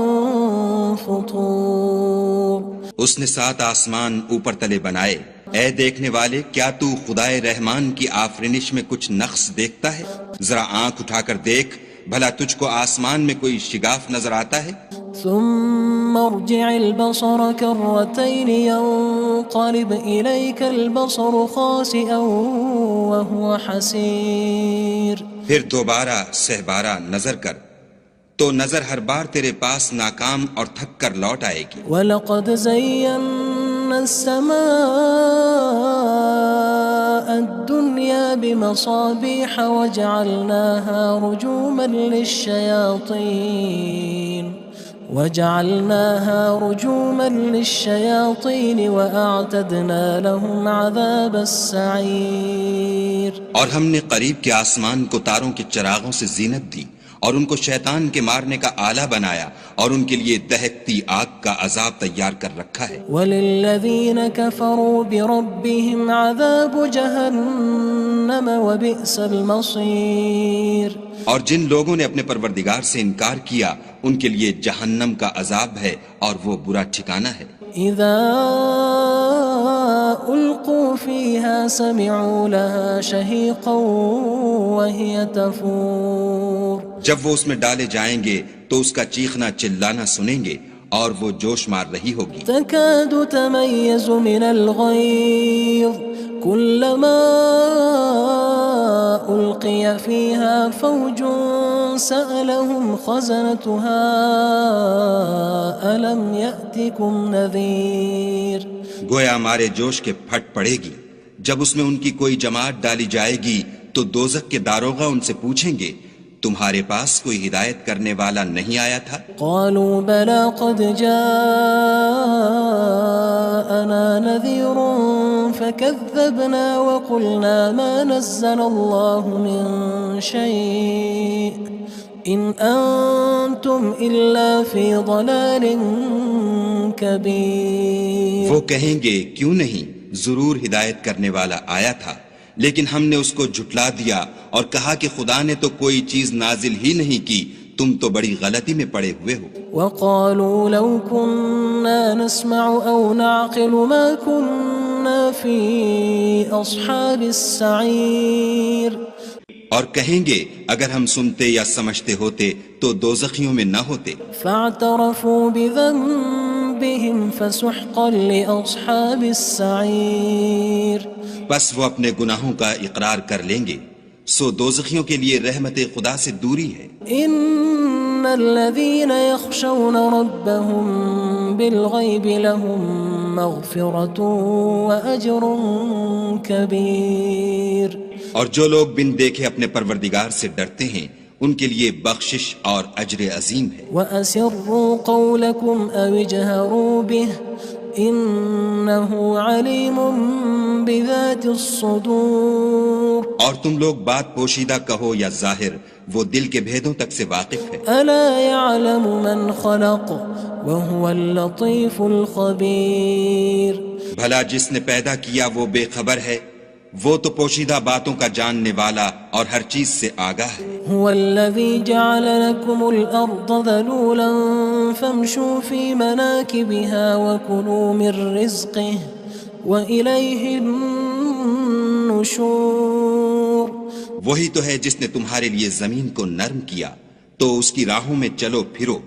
فطور۔ اس نے 7 آسمان اوپر تلے بنائے، اے دیکھنے والے کیا تو خدائے رحمان کی آفرینش میں کچھ نقص دیکھتا ہے؟ ذرا آنکھ اٹھا کر دیکھ، بھلا تجھ کو آسمان میں کوئی شگاف نظر آتا ہے؟ ثم ارجع البصر كرتين ينقلب إليك البصر خاسئا وهو حسير۔ پھر دوبارہ سہبارہ نظر کر تو نظر ہر بار تیرے پاس ناکام اور تھک کر لوٹ آئے گی۔ وَلَقَدْ زَيَّنَّا السماء الدنيا بمصابيح وجعلناها رجوما للشياطين وأعتدنا لهم عذاب السعير. اور ہم نے قریب کے آسمان کو تاروں کے چراغوں سے زینت دی اور ان کو شیطان کے مارنے کا آلہ بنایا اور ان کے لیے دہکتی آگ کا عذاب تیار کر رکھا ہے. وَلِلَّذِينَ كَفَرُوا بِرَبِّهِمْ عَذَابُ جَهَنَّمَ وَبِئْسَ الْمَصِيرُ. اور جن لوگوں نے اپنے پروردگار سے انکار کیا ان کے لیے جہنم کا عذاب ہے اور وہ برا ٹھکانہ ہے. اذا القوا فيها سمعوا لها شهيقا وهي تفور. جب وہ اس میں ڈالے جائیں گے تو اس کا چیخنا چلانا سنیں گے اور وہ جوش مار رہی ہوگی. تكاد تميز من الغيظ كلما ألقي فيها فوج سألهم خزنتها ألم يأتكم نذير. گویا مارے جوش کے پھٹ پڑے گی. جب اس میں ان کی کوئی جماعت ڈالی جائے گی تو دوزخ کے داروغہ ان سے پوچھیں گے تمہارے پاس کوئی ہدایت کرنے والا نہیں آیا تھا؟ قالوا بلى قد جاءنا نذير فكذبنا وقلنا ما نزل الله من شيء إن أنتم إلا في ضلال كبير. وہ کہیں گے کیوں نہیں، ضرور ہدایت کرنے والا آیا تھا، لیکن ہم نے اس کو جھٹلا دیا اور کہا کہ خدا نے تو کوئی چیز نازل ہی نہیں کی، تم تو بڑی غلطی میں پڑے ہوئے ہو. وقالوا لو كنا نسمع أو نعقل ما كنا في أصحاب السعير. اور کہیں گے اگر ہم سنتے یا سمجھتے ہوتے تو دوزخیوں میں نہ ہوتے. فاعترفوا بذنبهم فسحقا لأصحاب السعير. بس وہ اپنے گناہوں کا اقرار کر لیں گے، سو دوزخیوں کے لیے رحمت خدا سے دوری ہے. ان الذين يخشون ربهم بالغيب لهم مغفرة وأجر كبير. اور جو لوگ بن دیکھے اپنے پروردگار سے ڈرتے ہیں ان کے لیے بخشش اور اجر عظیم ہے. وَأَسِرُّوا قَوْلَكُمْ أَوِ اجْهَرُوا بِهِ إِنَّهُ عَلِيمٌ بِذَاتِ الصُّدُورِ. اور تم لوگ بات پوشیدہ کہو یا ظاہر، وہ دل کے بھیدوں تک سے واقف ہے. أَلَا يَعْلَمُ مَنْ خَلَقَ وَهُوَ اللَّطِيفُ الْخَبِيرُ. بھلا جس نے پیدا کیا وہ بے خبر ہے، وہ تو پوشیدہ باتوں کا جاننے والا اور ہر چیز سے آگاہ ہے. هو الذي جعل لكم الأرض ذلولا فامشوا في مناكبها وكلوا من رزقه وإليه النشور. وہی تو ہے جس نے تمہارے لیے زمین کو نرم کیا تو اس کی راہوں میں چلو پھرو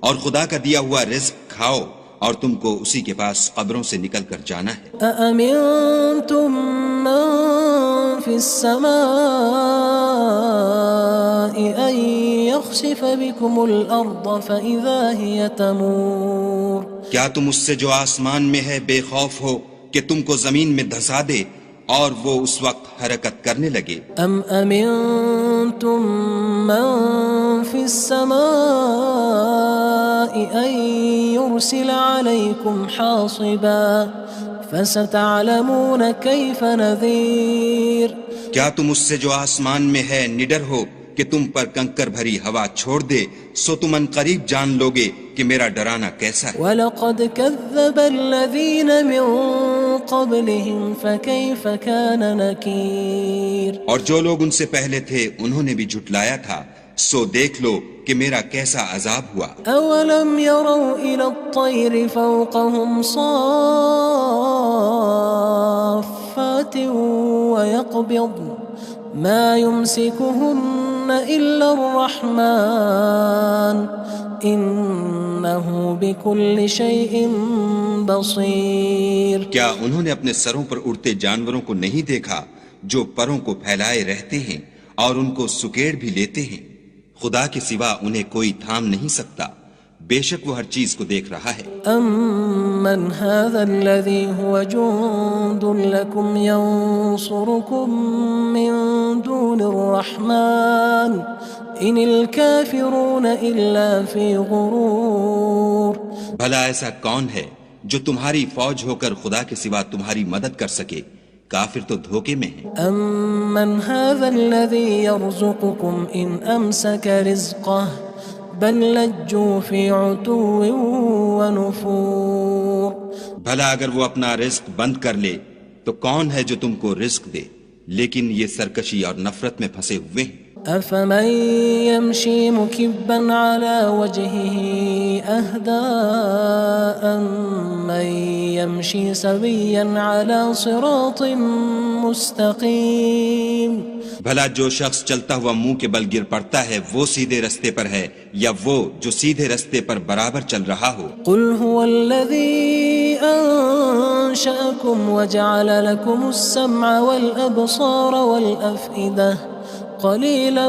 اور خدا کا دیا ہوا رزق کھاؤ اور تم کو اسی کے پاس قبروں سے نکل کر جانا ہے. أأمنتم من في السماء أن يخسف بكم الأرض فإذا هي تمور. کیا تم اس سے جو آسمان میں ہے بے خوف ہو کہ تم کو زمین میں دھسا دے اور وہ اس وقت حرکت کرنے لگے؟ ام امنتم من في السماء ان يرسل عليكم حاصبا فستعلمون كيف نذير. کیا تم اس سے جو آسمان میں ہے نڈر ہو کہ تم پر کنکر بھری ہوا چھوڑ دے، سو تم ان قریب جان لوگے کہ میرا ڈرانا کیسا ہے. وَلَقَدْ كَذَّبَ الَّذِينَ مِن قَبْلِهِمْ فَكَيْفَ كَانَ نَكِيرٌ. اور جو لوگ ان سے پہلے تھے انہوں نے بھی جھٹلایا تھا، سو دیکھ لو کہ میرا کیسا عذاب ہوا. أَوَلَمْ يَرَوْا إِلَى الطَّيْرِ فَوْقَهُمْ صَافَّاتٍ وَيَقْبِضْنَ مَا يُمْسِكُهُنَّ إِلَّا الرَّحْمَنُ إِنَّهُ بِكُلِّ شَيْءٍ بَصِيرٌ. کیا انہوں نے اپنے سروں پر اڑتے جانوروں کو نہیں دیکھا جو پروں کو پھیلائے رہتے ہیں اور ان کو سکیڑ بھی لیتے ہیں؟ خدا کے سوا انہیں کوئی تھام نہیں سکتا، بے شک وہ ہر چیز کو دیکھ رہا ہے. أَمَّنْ هَذَا الَّذِي هُوَ جُندٌ لَكُمْ يَنصُرُكُم مِّن دُونِ الرَّحْمَنِ إِنِ الْكَافِرُونَ إِلَّا فِي غُرُورٍ. بھلا ایسا کون ہے جو تمہاری فوج ہو کر خدا کے سوا تمہاری مدد کر سکے؟ کافر تو دھوکے میں ہیں. أَمَّنْ هَذَا الَّذِي يَرْزُقُكُمْ إِنْ أَمْسَكَ رِزْقَهُ بل لجوا فی عتو ونفور. بھلا اگر وہ اپنا رزق بند کر لے تو کون ہے جو تم کو رزق دے؟ لیکن یہ سرکشی اور نفرت میں پھنسے ہوئے ہیں. افمن يمشي مكبا على وجهه اهدى أمن يمشي سويا على صراط مستقيم. بھلا جو شخص چلتا ہوا منہ کے بل گر پڑتا ہے وہ سیدھے رستے پر ہے یا وہ جو سیدھے رستے پر برابر چل رہا ہو؟ قل هو الذي أنشأكم وجعل لكم السمع والأبصار والأفئدة قلیلا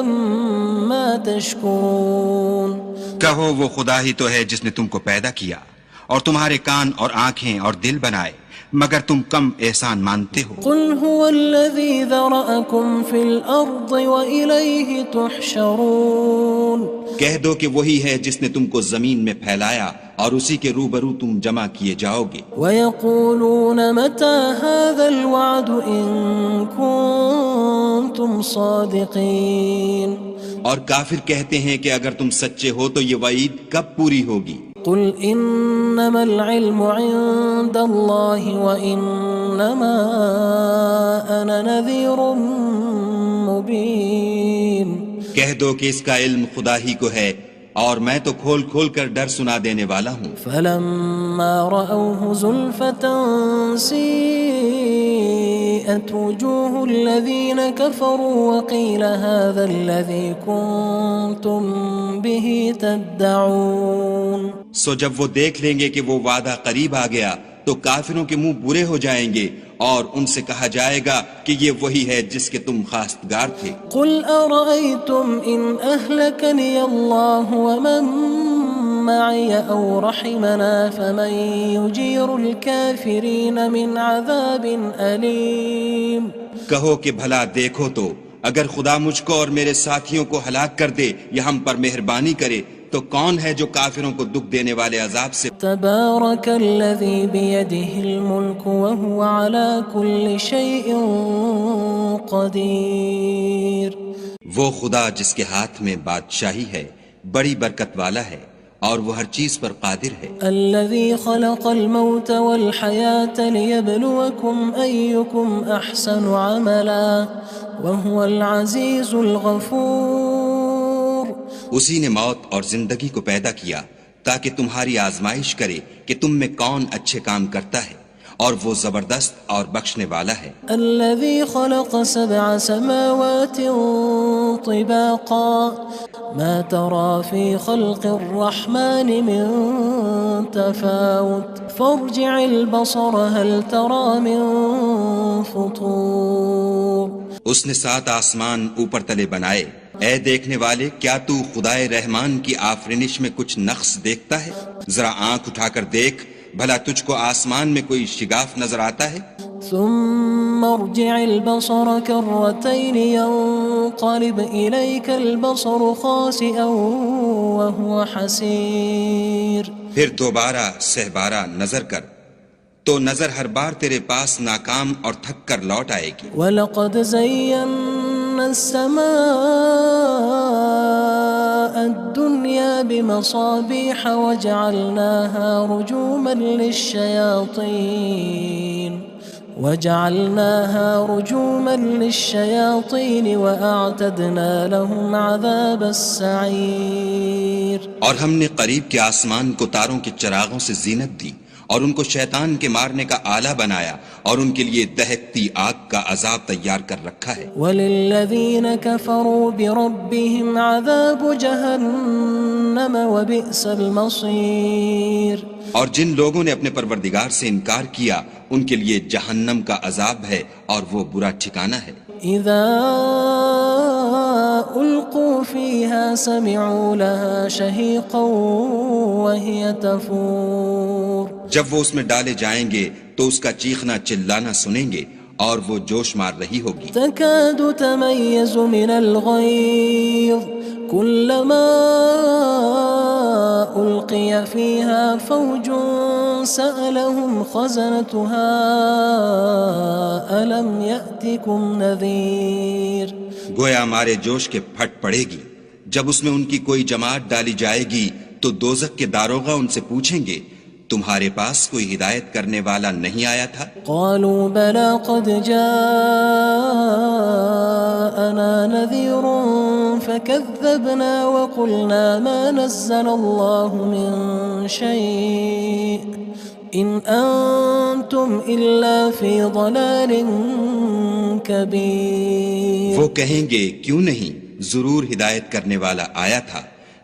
ما تشکرون. کہو وہ خدا ہی تو ہے جس نے تم کو پیدا کیا اور تمہارے کان اور آنکھیں اور دل بنائے مگر تم کم احسان مانتے ہو. قل هو الذی ذرأکم فی الارض وإلیہ تحشرون. کہہ دو کہ وہی ہے جس نے تم کو زمین میں پھیلایا اور اسی کے روبرو تم جمع کیے جاؤ گے. وَيَقُولُونَ مَتَى هَذَا الْوَعْدُ إِن كُنتُمْ صَادِقِينَ. اور کافر کہتے ہیں کہ اگر تم سچے ہو تو یہ وعید کب پوری ہوگی؟ قُلْ إِنَّمَا الْعِلْمُ عِندَ اللَّهِ وَإِنَّمَا أَنَا نَذِيرٌ مُبِينٌ. کہہ دو کہ اس کا علم خدا ہی کو ہے اور میں تو کھول کھول کر ڈر سنا دینے والا ہوں. فَلَمَّا رَأَوْهُ زُلْفَةً سِيئَتْ وُجُوهُ الَّذِينَ كَفَرُوا وَقِيلَ هَذَا الَّذِي كُنتُم بِهِ تَدَّعُونَ. سو جب وہ دیکھ لیں گے کہ وہ وعدہ قریب آ گیا تو کافروں کے منہ برے ہو جائیں گے اور ان سے کہا جائے گا کہ یہ وہی ہے جس کے تم خواستگار تھے. قل ارأيتم ان اهلكني الله ومن معي او رحمنا فمن يجير الكافرين من عذاب أليم. کہو کہ بھلا دیکھو تو اگر خدا مجھ کو اور میرے ساتھیوں کو ہلاک کر دے یا ہم پر مہربانی کرے تو کون ہے جو کافروں کو دکھ دینے والے عذاب سے؟ تبارک الذی بیدہ الملک وہو علی کل شیء قدیر. وہ خدا جس کے ہاتھ میں بادشاہی ہے بڑی برکت والا ہے اور وہ ہر چیز پر قادر ہے. الذی خلق الموت والحیاة لیبلوکم ایکم احسن عملا وہو العزیز الغفور. اسی نے موت اور زندگی کو پیدا کیا تاکہ تمہاری آزمائش کرے کہ تم میں کون اچھے کام کرتا ہے اور وہ زبردست اور بخشنے والا ہے. الذي خلق 7 سماوات طباقا ما ترى في خلق الرحمن من تفاوت فارجع البصر هل ترى من فطور. اس نے 7 آسمان اوپر تلے بنائے. اے دیکھنے والے کیا تو خدائے رحمان کی آفرینش میں کچھ نقص دیکھتا ہے؟ ذرا آنکھ اٹھا کر دیکھ بھلا تجھ کو آسمان میں کوئی شگاف نظر آتا ہے؟ ثم ارجع البصر كرتين ينقلب إليك البصر خاسئا وهو حسير. پھر دوبارہ سہبارہ نظر کر تو نظر ہر بار تیرے پاس ناکام اور تھک کر لوٹ آئے گی. وَلَقَدْ زَيَّنَّا السَّمَاءَ الدُّنْيَا بِمَصَابِيحَ وَجَعَلْنَاهَا رُجُومًا لِلشَّيَاطِينِ وَأَعْتَدْنَا لَهُمْ عَذَابَ السَّعِيرِ. اور ہم نے قریب کے آسمان کو تاروں کے چراغوں سے زینت دی اور ان کو شیطان کے مارنے کا آلہ بنایا اور ان کے لیے دہکتی آگ کا عذاب تیار کر رکھا ہے. وَلِلَّذِينَ كَفَرُوا بِرَبِّهِمْ عَذَابُ جَهَنَّمَ وَبِئْسَ الْمَصِيرُ. اور جن لوگوں نے اپنے پروردگار سے انکار کیا ان کے لیے جہنم کا عذاب ہے اور وہ برا ٹھکانہ ہے. اذا القوا فيها إذا سمعوا لها شهيقا وهي تفور جب وہ اس میں ڈالے جائیں گے تو اس کا چیخنا چلانا سنیں گے اور وہ جوش مار رہی ہوگی. تكاد تميز من الغيظ كلما ألقي فيها فوج سألهم خزنتها ألم يأتكم نذير. گویا مارے جوش کے پھٹ پڑے گی. جب اس میں ان کی کوئی جماعت ڈالی جائے گی تو دوزخ کے داروغہ ان سے پوچھیں گے تمہارے پاس کوئی ہدایت کرنے والا نہیں آیا تھا؟ قالوا بلى قد جاءنا نذير فكذبنا وقلنا ما نزل الله من شيء إن أنتم إلا في ضلال كبير. وہ کہیں گے کیوں نہیں، ضرور ہدایت کرنے والا آیا تھا،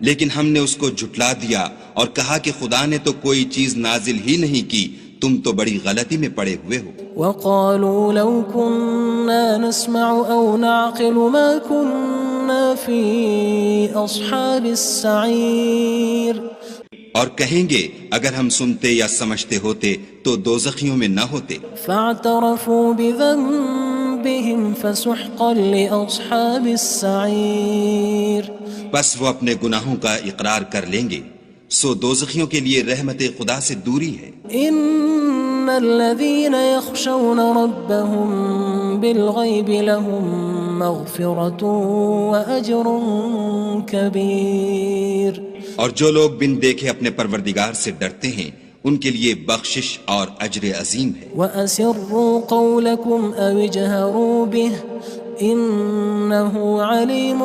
لیکن ہم نے اس کو جھٹلا دیا اور کہا کہ خدا نے تو کوئی چیز نازل ہی نہیں کی، تم تو بڑی غلطی میں پڑے ہوئے ہو. وقالوا لو كنا نسمع أو نعقل ما كنا في أصحاب السعير. اور کہیں گے اگر ہم سنتے یا سمجھتے ہوتے تو دوزخیوں میں نہ ہوتے. فاعترفوا بذنبهم فسحقا لأصحاب السعير. بس وہ اپنے گناہوں کا اقرار کر لیں گے، سو دوزخیوں کے لیے رحمت خدا سے دوری ہے. ان الذين يخشون ربهم بالغيب لهم مغفرة وأجر كبير. اور جو لوگ بن دیکھے اپنے پروردگار سے ڈرتے ہیں ان کے لیے بخشش اور اجر عظیم ہے. وَأَسِرُّوا قَوْلَكُمْ أَوِ اجْهَرُوا بِهِ إِنَّهُ عَلِيمٌ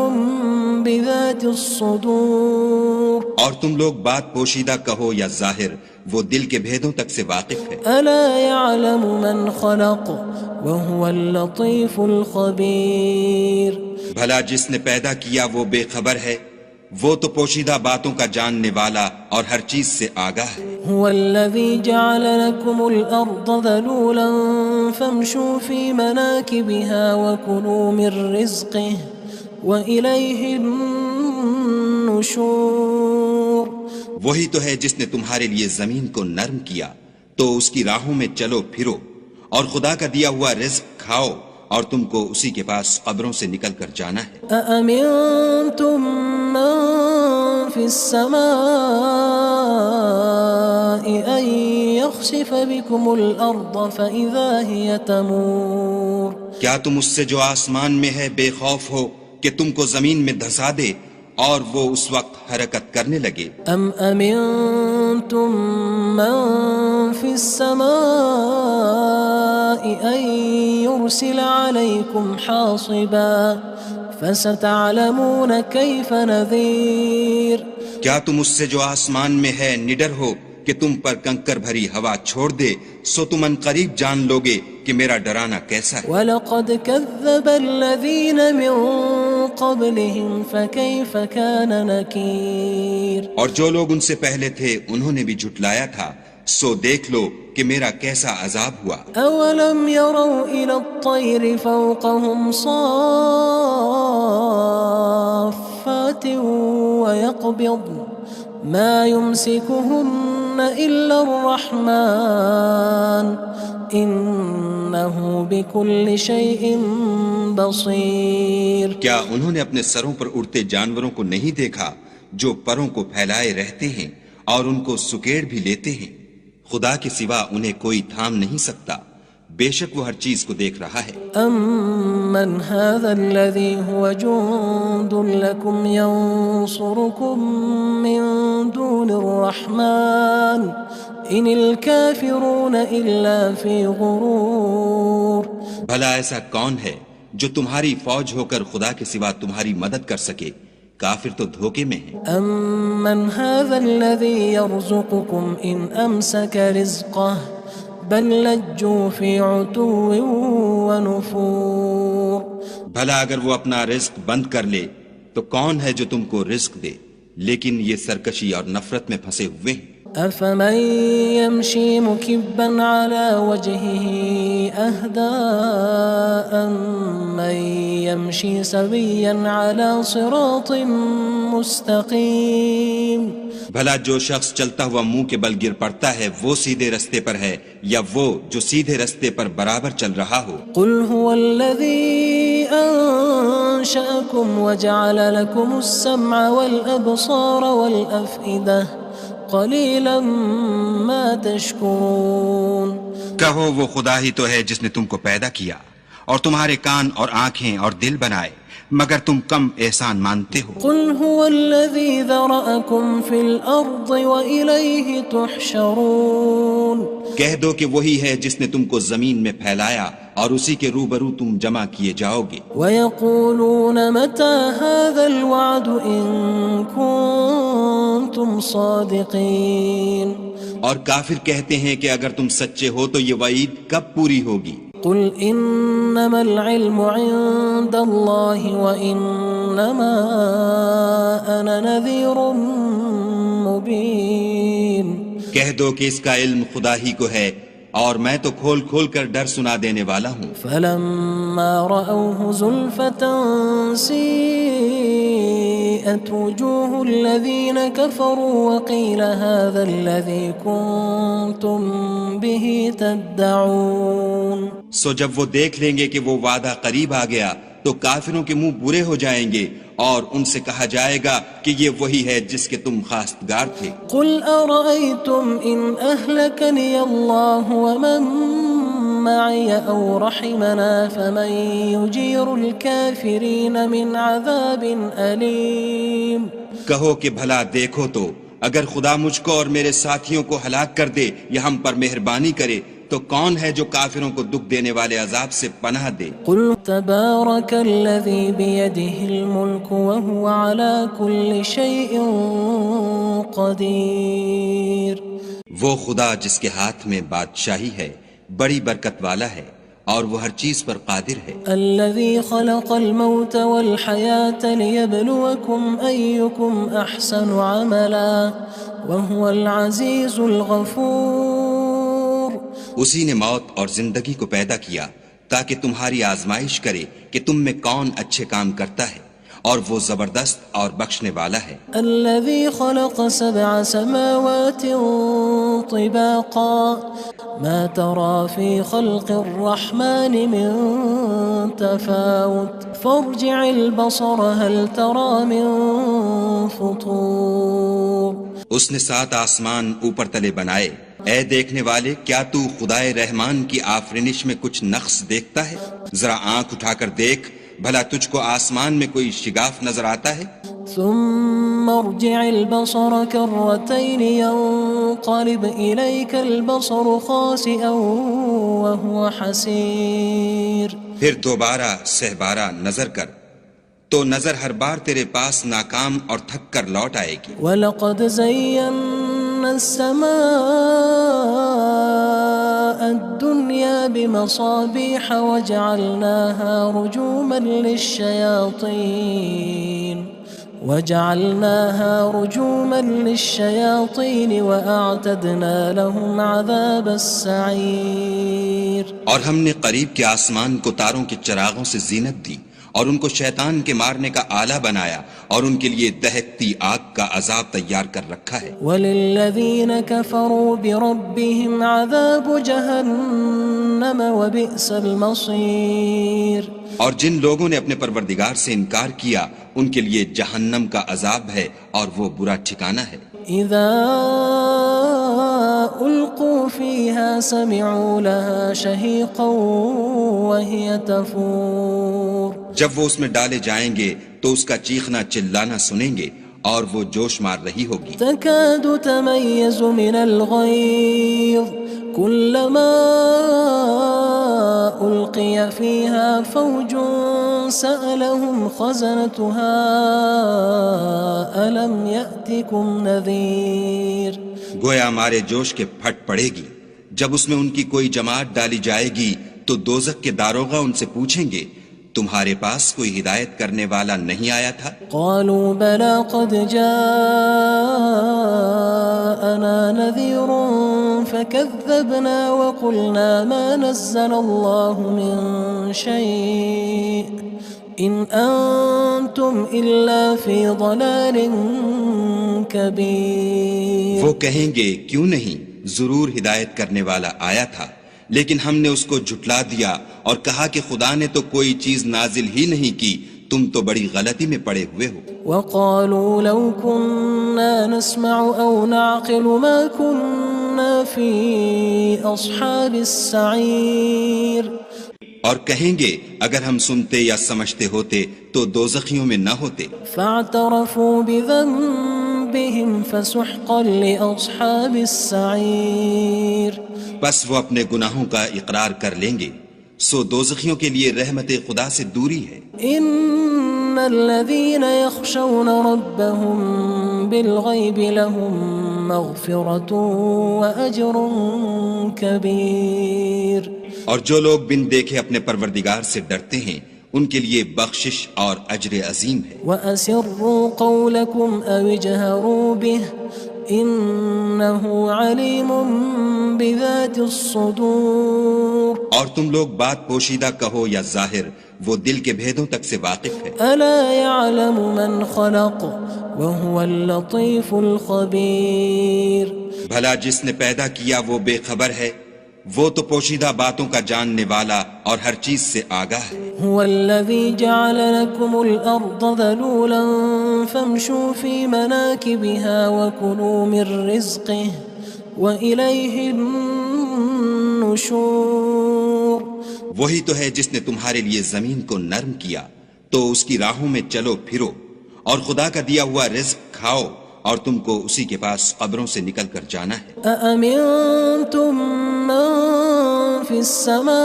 بِذَاتِ الصُّدُورِ. اور تم لوگ بات پوشیدہ کہو یا ظاہر، وہ دل کے بھیدوں تک سے واقف ہے. أَلَا يَعْلَمُ مَنْ خَلَقَ وَهُوَ اللَّطِيفُ الْخَبِيرُ. بھلا جس نے پیدا کیا وہ بے خبر ہے، وہ تو پوشیدہ باتوں کا جاننے والا اور ہر چیز سے آگاہ ہے. هو الذي جعل لكم الأرض ذلولا فامشوا في مناكبها وكلوا من رزقه وإليه النشور. وہی تو ہے جس نے تمہارے لیے زمین کو نرم کیا تو اس کی راہوں میں چلو پھرو اور خدا کا دیا ہوا رزق کھاؤ اور تم کو اسی کے پاس قبروں سے نکل کر جانا ہے. أأمنتم من في السماء أن يخسف بكم الأرض فإذا هي تمور. کیا تم اس سے جو آسمان میں ہے بے خوف ہو کہ تم کو زمین میں دھسا دے اور وہ اس وقت حرکت کرنے لگے؟ ام امنتم من في السماء ان يرسل عليكم حاصبا فستعلمون كيف نذير. کیا تم اس سے جو آسمان میں ہے نڈر ہو کہ تم پر کنکر بھری ہوا چھوڑ دے، سو تم ان قریب جان لوگے کہ میرا ڈرانا کیسا ہے. وَلَقَدْ كَذَّبَ الَّذِينَ مِن قَبْلِهِمْ فَكَيْفَ كَانَ نَكِيرٌ. اور جو لوگ ان سے پہلے تھے انہوں نے بھی جھٹلایا تھا، سو دیکھ لو کہ میرا کیسا عذاب ہوا. أَوَلَمْ يَرَوْا إِلَى الطَّيْرِ فَوْقَهُمْ صَافَّاتٍ وَيَقْبِضْنَ مَا يُمْسِكُهُنَّ إِلَّا الرَّحْمَنُ إِنَّهُ بِكُلِّ شَيْءٍ بَصِيرٌ. کیا انہوں نے اپنے سروں پر اڑتے جانوروں کو نہیں دیکھا جو پروں کو پھیلائے رہتے ہیں اور ان کو سکیڑ بھی لیتے ہیں؟ خدا کے سوا انہیں کوئی تھام نہیں سکتا، بے شک وہ ہر چیز کو دیکھ رہا ہے. أَمَّنْ هَذَا الَّذِي هُوَ جُندٌ لَكُمْ يَنصُرُكُم مِّن دُونِ الرَّحْمَنِ إِنِ الْكَافِرُونَ إِلَّا فِي غُرُورٍ. بھلا ایسا کون ہے جو تمہاری فوج ہو کر خدا کے سوا تمہاری مدد کر سکے؟ کافر تو دھوکے میں ہیں. أَمَّنْ هَذَا الَّذِي يَرْزُقُكُمْ إِنْ أَمْسَكَ رِزْقَهُ بَلْ لَجُّوا فِي عُتُوٍّ وَنُفُورٍ. بھلا اگر وہ اپنا رزق بند کر لے تو کون ہے جو تم کو رزق دے؟ لیکن یہ سرکشی اور نفرت میں پھنسے ہوئے ہیں. أفمن يمشي مكبا على وجهه أهدى أمن يمشي سويا على صراط مستقيم بھلا جو شخص چلتا ہوا منہ کے بل گر پڑتا ہے وہ سیدھے رستے پر ہے یا وہ جو سیدھے رستے پر برابر چل رہا ہو؟ قل هو الذي أنشأكم وجعل لكم السمع والأبصار والأفئدة قلیلا ما تشکرون، کہو وہ خدا ہی تو ہے جس نے تم کو پیدا کیا اور تمہارے کان اور آنکھیں اور دل بنائے، مگر تم کم احسان مانتے ہو۔ قل هو الذي ذرأكم في الأرض وإليه تحشرون، کہہ دو کہ وہی ہے جس نے تم کو زمین میں پھیلایا اور اسی کے روبرو تم جمع کیے جاؤ گے۔ وَيَقُولُونَ مَتَى هَذَا الْوَعْدُ إِن كُنتُمْ صَادِقِينَ، اور کافر کہتے ہیں کہ اگر تم سچے ہو تو یہ وعید کب پوری ہوگی؟ قل انما العلم عند الله وانما انا نذير مبين، کہہ دو کہ اس کا علم خدا ہی کو ہے اور میں تو کھول کھول کر ڈر سنا دینے والا ہوں۔ فلما رأوه زلفة سيئت وجوه الذين كفروا وقيل هذا الذي كنتم به تدعون، سو جب وہ دیکھ لیں گے کہ وہ وعدہ قریب آ گیا تو کافروں کے منہ برے ہو جائیں گے اور ان سے کہا جائے گا کہ یہ وہی ہے جس کے تم خواستگار تھے۔ قل أرأيتم إن أهلكني الله ومن معي أو رحمنا فمن يجير الكافرين من عذاب أليم، کہو کہ بھلا دیکھو تو اگر خدا مجھ کو اور میرے ساتھیوں کو ہلاک کر دے یا ہم پر مہربانی کرے تو کون ہے جو کافروں کو دکھ دینے والے عذاب سے پناہ دے؟ قل تبارك الذي بيده الملك وهو على كل شيء قدير، وہ خدا جس کے ہاتھ میں بادشاہی ہے بڑی برکت والا ہے اور وہ ہر چیز پر قادر ہے۔ الذي خلق الموت والحياة ليبلوكم أيكم أحسن عملا وهو العزيز الغفور، اسی نے موت اور زندگی کو پیدا کیا تاکہ تمہاری آزمائش کرے کہ تم میں کون اچھے کام کرتا ہے اور وہ زبردست اور بخشنے والا ہے۔ الذي خلق 7 سماوات طباقا ما ترى في خلق الرحمن من تفاوت فارجع البصر هل ترى من فطور، اس نے 7 آسمان اوپر تلے بنائے، اے دیکھنے والے کیا تو خدائے رحمان کی آفرینش میں کچھ نقص دیکھتا ہے؟ ذرا آنکھ اٹھا کر دیکھ بھلا تجھ کو آسمان میں کوئی شگاف نظر آتا ہے؟ ثم ارجع البصر كرتين ينقلب إليك البصر خاسئا وهو حسير، پھر دوبارہ سہبارہ نظر کر تو نظر ہر بار تیرے پاس ناکام اور تھک کر لوٹ آئے گی۔ وَلَقَدْ زَيَّنَّا السَّمَاءَ الدُّنْيَا بِمَصَابِيحَ وَجَعَلْنَاهَا رُجُومًا لِلشَّيَاطِينِ وَأَعْتَدْنَا لَهُمْ عَذَابَ السَّعِيرِ، اور ہم نے قریب کے آسمان کو تاروں کے چراغوں سے زینت دی اور ان کو شیطان کے مارنے کا آلہ بنایا اور ان کے لیے دہکتی آگ کا عذاب تیار کر رکھا ہے۔ وَلِلَّذِينَ كَفَرُوا بِرَبِّهِمْ عَذَابُ جَهَنَّمَ وَبِئْسَ الْمَصِيرُ، اور جن لوگوں نے اپنے پروردگار سے انکار کیا ان کے لیے جہنم کا عذاب ہے اور وہ برا ٹھکانہ ہے۔ اذا القوا فيها سمعوا لها شهيقا وهي تفور، جب وہ اس میں ڈالے جائیں گے تو اس کا چیخنا چلانا سنیں گے اور وہ جوش مار رہی ہوگی۔ تكاد تميز من الغيظ كلما ألقي فيها فوج سألهم خزنتها ألم يأتكم نذير، گویا مارے جوش کے پھٹ پڑے گی جب اس میں ان کی کوئی جماعت ڈالی جائے گی تو دوزخ کے داروغہ ان سے پوچھیں گے تمہارے پاس کوئی ہدایت کرنے والا نہیں آیا تھا؟ قالوا بلى قد جاءنا جاءنا نذير فكذبنا وقلنا ما نزل الله من شيء إن أنتم إلا في ضلال كبير. وہ کہیں گے کیوں نہیں، ضرور ہدایت کرنے والا آیا تھا، لیکن ہم نے اس کو جھٹلا دیا اور کہا کہ خدا نے تو کوئی چیز نازل ہی نہیں کی، تم تو بڑی غلطی میں پڑے ہوئے ہو. وقالوا لو كنا نسمع أو نعقل ما كنا في أصحاب السعير. اور کہیں گے اگر ہم سنتے یا سمجھتے ہوتے تو دوزخیوں میں نہ ہوتے. فاعترفوا بذنبهم فسحقا لأصحاب السعير. بس وہ اپنے گناہوں کا اقرار کر لیں گے، سو دوزخیوں کے لیے رحمت خدا سے دوری ہے. ان الذين يخشون ربهم بالغيب لهم مغفرة وأجر كبير. اور جو لوگ بن دیکھے اپنے پروردگار سے ڈرتے ہیں ان کے لیے بخشش اور اجر عظیم ہے. وَأَسِرُّوا قَوْلَكُمْ أَوِ اجْهَرُوا بِهِ إِنَّهُ عَلِيمٌ بِذَاتِ الصُّدُورِ. اور تم لوگ بات پوشیدہ کہو یا ظاہر، وہ دل کے بھیدوں تک سے واقف ہے. أَلَا يَعْلَمُ مَنْ خَلَقَ وَهُوَ اللَّطِيفُ الْخَبِيرُ. بھلا جس نے پیدا کیا وہ بے خبر ہے، وہ تو پوشیدہ باتوں کا جاننے والا اور ہر چیز سے آگاہ ہے. هو الذي جعل لكم الأرض ذلولا فامشوا في مناكبها وكلوا من رزقه وإليه النشور. وہی تو ہے جس نے تمہارے لیے زمین کو نرم کیا تو اس کی راہوں میں چلو پھرو، اور خدا کا دیا ہوا رزق کھاؤ، اور تم کو اسی کے پاس قبروں سے نکل کر جانا ہے. أأمنتم من في السماء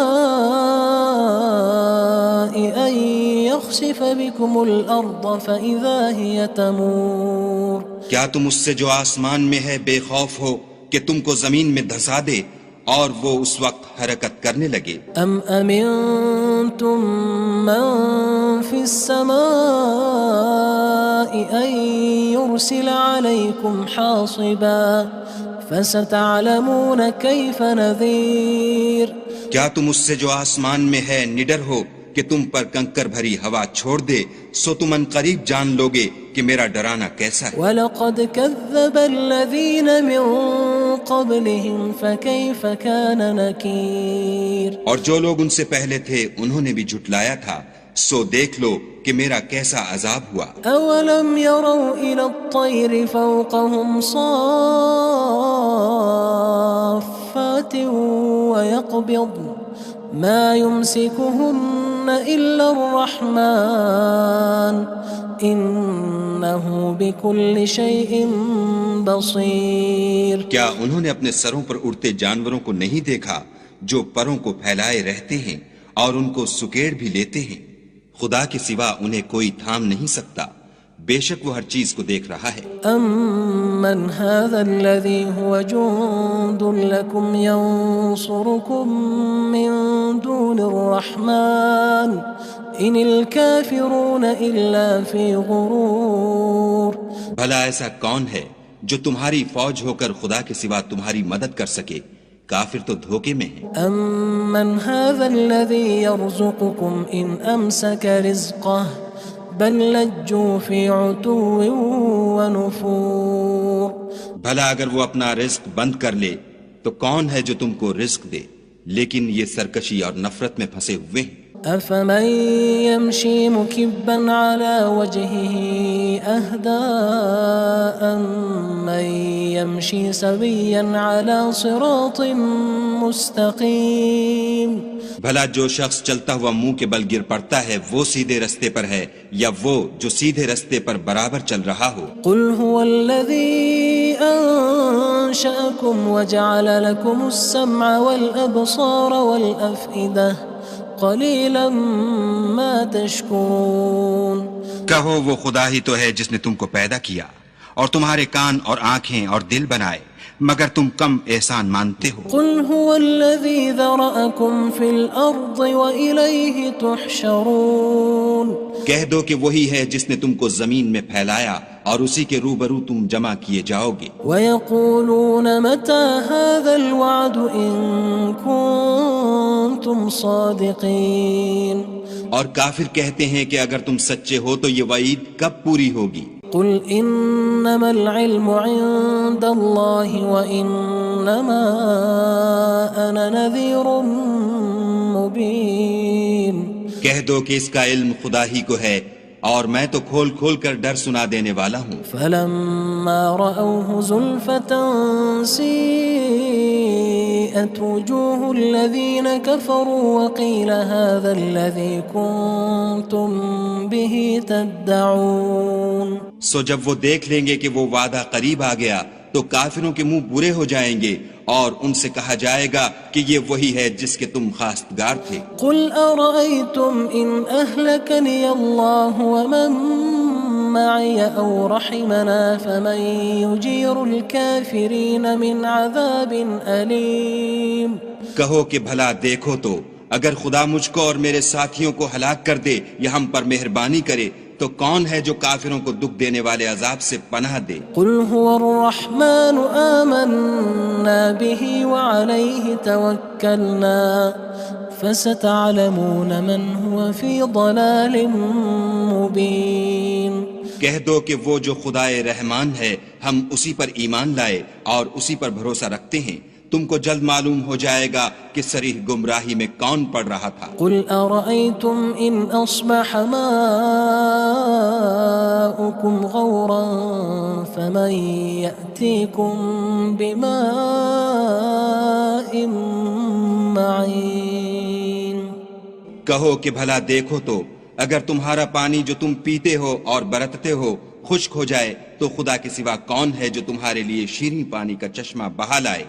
أن يخسف بكم الأرض فإذا هي تمور. کیا تم اس سے جو آسمان میں ہے بے خوف ہو کہ تم کو زمین میں دھسا دے اور وہ اس وقت حرکت کرنے لگے؟ ام امنتم من في السماء ان يرسل عليكم حاصبا فستعلمون كيف نذير. کیا تم اس سے جو آسمان میں ہے نڈر ہو کہ تم پر کنکر بھری ہوا چھوڑ دے، سو تم ان قریب جان لوگے کہ میرا ڈرانا کیسا ہے. وَلَقَدْ كَذَّبَ الَّذِينَ مِن قَبْلِهِمْ فَكَيْفَ كَانَ نَكِيرٌ. اور جو لوگ ان سے پہلے تھے انہوں نے بھی جھٹلایا تھا، سو دیکھ لو کہ میرا کیسا عذاب ہوا. أَوَلَمْ يَرَوْا إِلَى الطَّيْرِ فَوْقَهُمْ صَافَّاتٍ وَيَقْبِضْنَ مَا يُمْسِكُهُنَّ إِلَّا الرَّحْمَنُ إِنَّهُ بِكُلِّ شَيْءٍ بَصِيرٌ. کیا انہوں نے اپنے سروں پر اڑتے جانوروں کو نہیں دیکھا جو پروں کو پھیلائے رہتے ہیں اور ان کو سکیڑ بھی لیتے ہیں؟ خدا کے سوا انہیں کوئی تھام نہیں سکتا، بے شک وہ ہر چیز کو دیکھ رہا ہے. أَمَّنْ هَذَا الَّذِي هُوَ جُندٌ لَكُمْ يَنصُرُكُم مِّن دُونِ الرَّحْمَنِ إِنِ الْكَافِرُونَ إِلَّا فِي غُرُورٍ. بھلا ایسا کون ہے جو تمہاری فوج ہو کر خدا کے سوا تمہاری مدد کر سکے؟ کافر تو دھوکے میں ہیں. أَمَّنْ هَذَا الَّذِي يَرْزُقُكُمْ إِنْ أَمْسَكَ رِزْقَهُ بَلْ لَجُّوا فِي عُتُوٍّ وَنُفُورٍ. بھلا اگر وہ اپنا رزق بند کر لے تو کون ہے جو تم کو رزق دے، لیکن یہ سرکشی اور نفرت میں پھنسے ہوئے ہیں. أَفَمَن يَمْشِي مُكِبًّا عَلَى وَجْهِهِ أَهْدَىٰ أَمَّن يَمْشِي سَوِيًّا عَلَى صِرَاطٍ مُّسْتَقِيمٍ. بھلا جو شخص چلتا ہوا منہ کے بل گر پڑتا ہے وہ سیدھے رستے پر ہے یا وہ جو سیدھے رستے پر برابر چل رہا ہو؟ قُلْ هُوَ الَّذِي أَنشَأَكُمْ وَجَعَلَ لَكُمُ السَّمْعَ وَالْأَبْصَارَ وَالْأَفْئِدَةَ قَلِيلًا مَا تَشْكُرُونَ. کہو وہ خدا ہی تو ہے جس نے تم کو پیدا کیا اور تمہارے کان اور آنکھیں اور دل بنائے مگر تم کم احسان مانتے ہو۔ قل هو الذي ذرأكم في الأرض وإليه تحشرون، کہہ دو کہ وہی ہے جس نے تم کو زمین میں پھیلایا اور اسی کے روبرو تم جمع کیے جاؤ گے۔ ويقولون متى هذا الوعد إن كنتم صادقين، اور کافر کہتے ہیں کہ اگر تم سچے ہو تو یہ وعید کب پوری ہوگی؟ قل انما العلم عند الله وانما انا نذير مبين، کہہ دو کہ اس کا علم خدا ہی کو ہے اور میں تو کھول کھول کر ڈر سنا دینے والا ہوں۔ فلما رأوه زلفة سيئت وجوه الذين كفروا وقيل هذا الذي كنتم به تدعون، سو جب وہ دیکھ لیں گے کہ وہ وعدہ قریب آ گیا تو کافروں کے منہ برے ہو جائیں گے اور ان سے کہا جائے گا کہ یہ وہی ہے جس کے تم خواستگار تھے۔ قل أرأيتم إن أهلكني الله ومن معي أو رحمنا فمن يجير الكافرين من عذاب أليم، کہو کہ بھلا دیکھو تو اگر خدا مجھ کو اور میرے ساتھیوں کو ہلاک کر دے یا ہم پر مہربانی کرے تو کون ہے جو کافروں کو دکھ دینے والے عذاب سے پناہ دے؟ قل هو الرحمن آمنا به وعليه توكلنا فستعلمون من هو في ضلال مبين، کہہ دو کہ وہ جو خدائے رحمان ہے ہم اسی پر ایمان لائے اور اسی پر بھروسہ رکھتے ہیں، تم کو جلد معلوم ہو جائے گا کہ صریح گمراہی میں کون پڑ رہا تھا۔ قل أرأيتم إن أصبح ماؤكم غورا فمن يأتيكم بماء معين، کہو کہ بھلا دیکھو تو اگر تمہارا پانی جو تم پیتے ہو اور برتتے ہو خشک ہو جائے تو خدا کے سوا کون ہے جو تمہارے لیے شیریں پانی کا چشمہ بہا لائے؟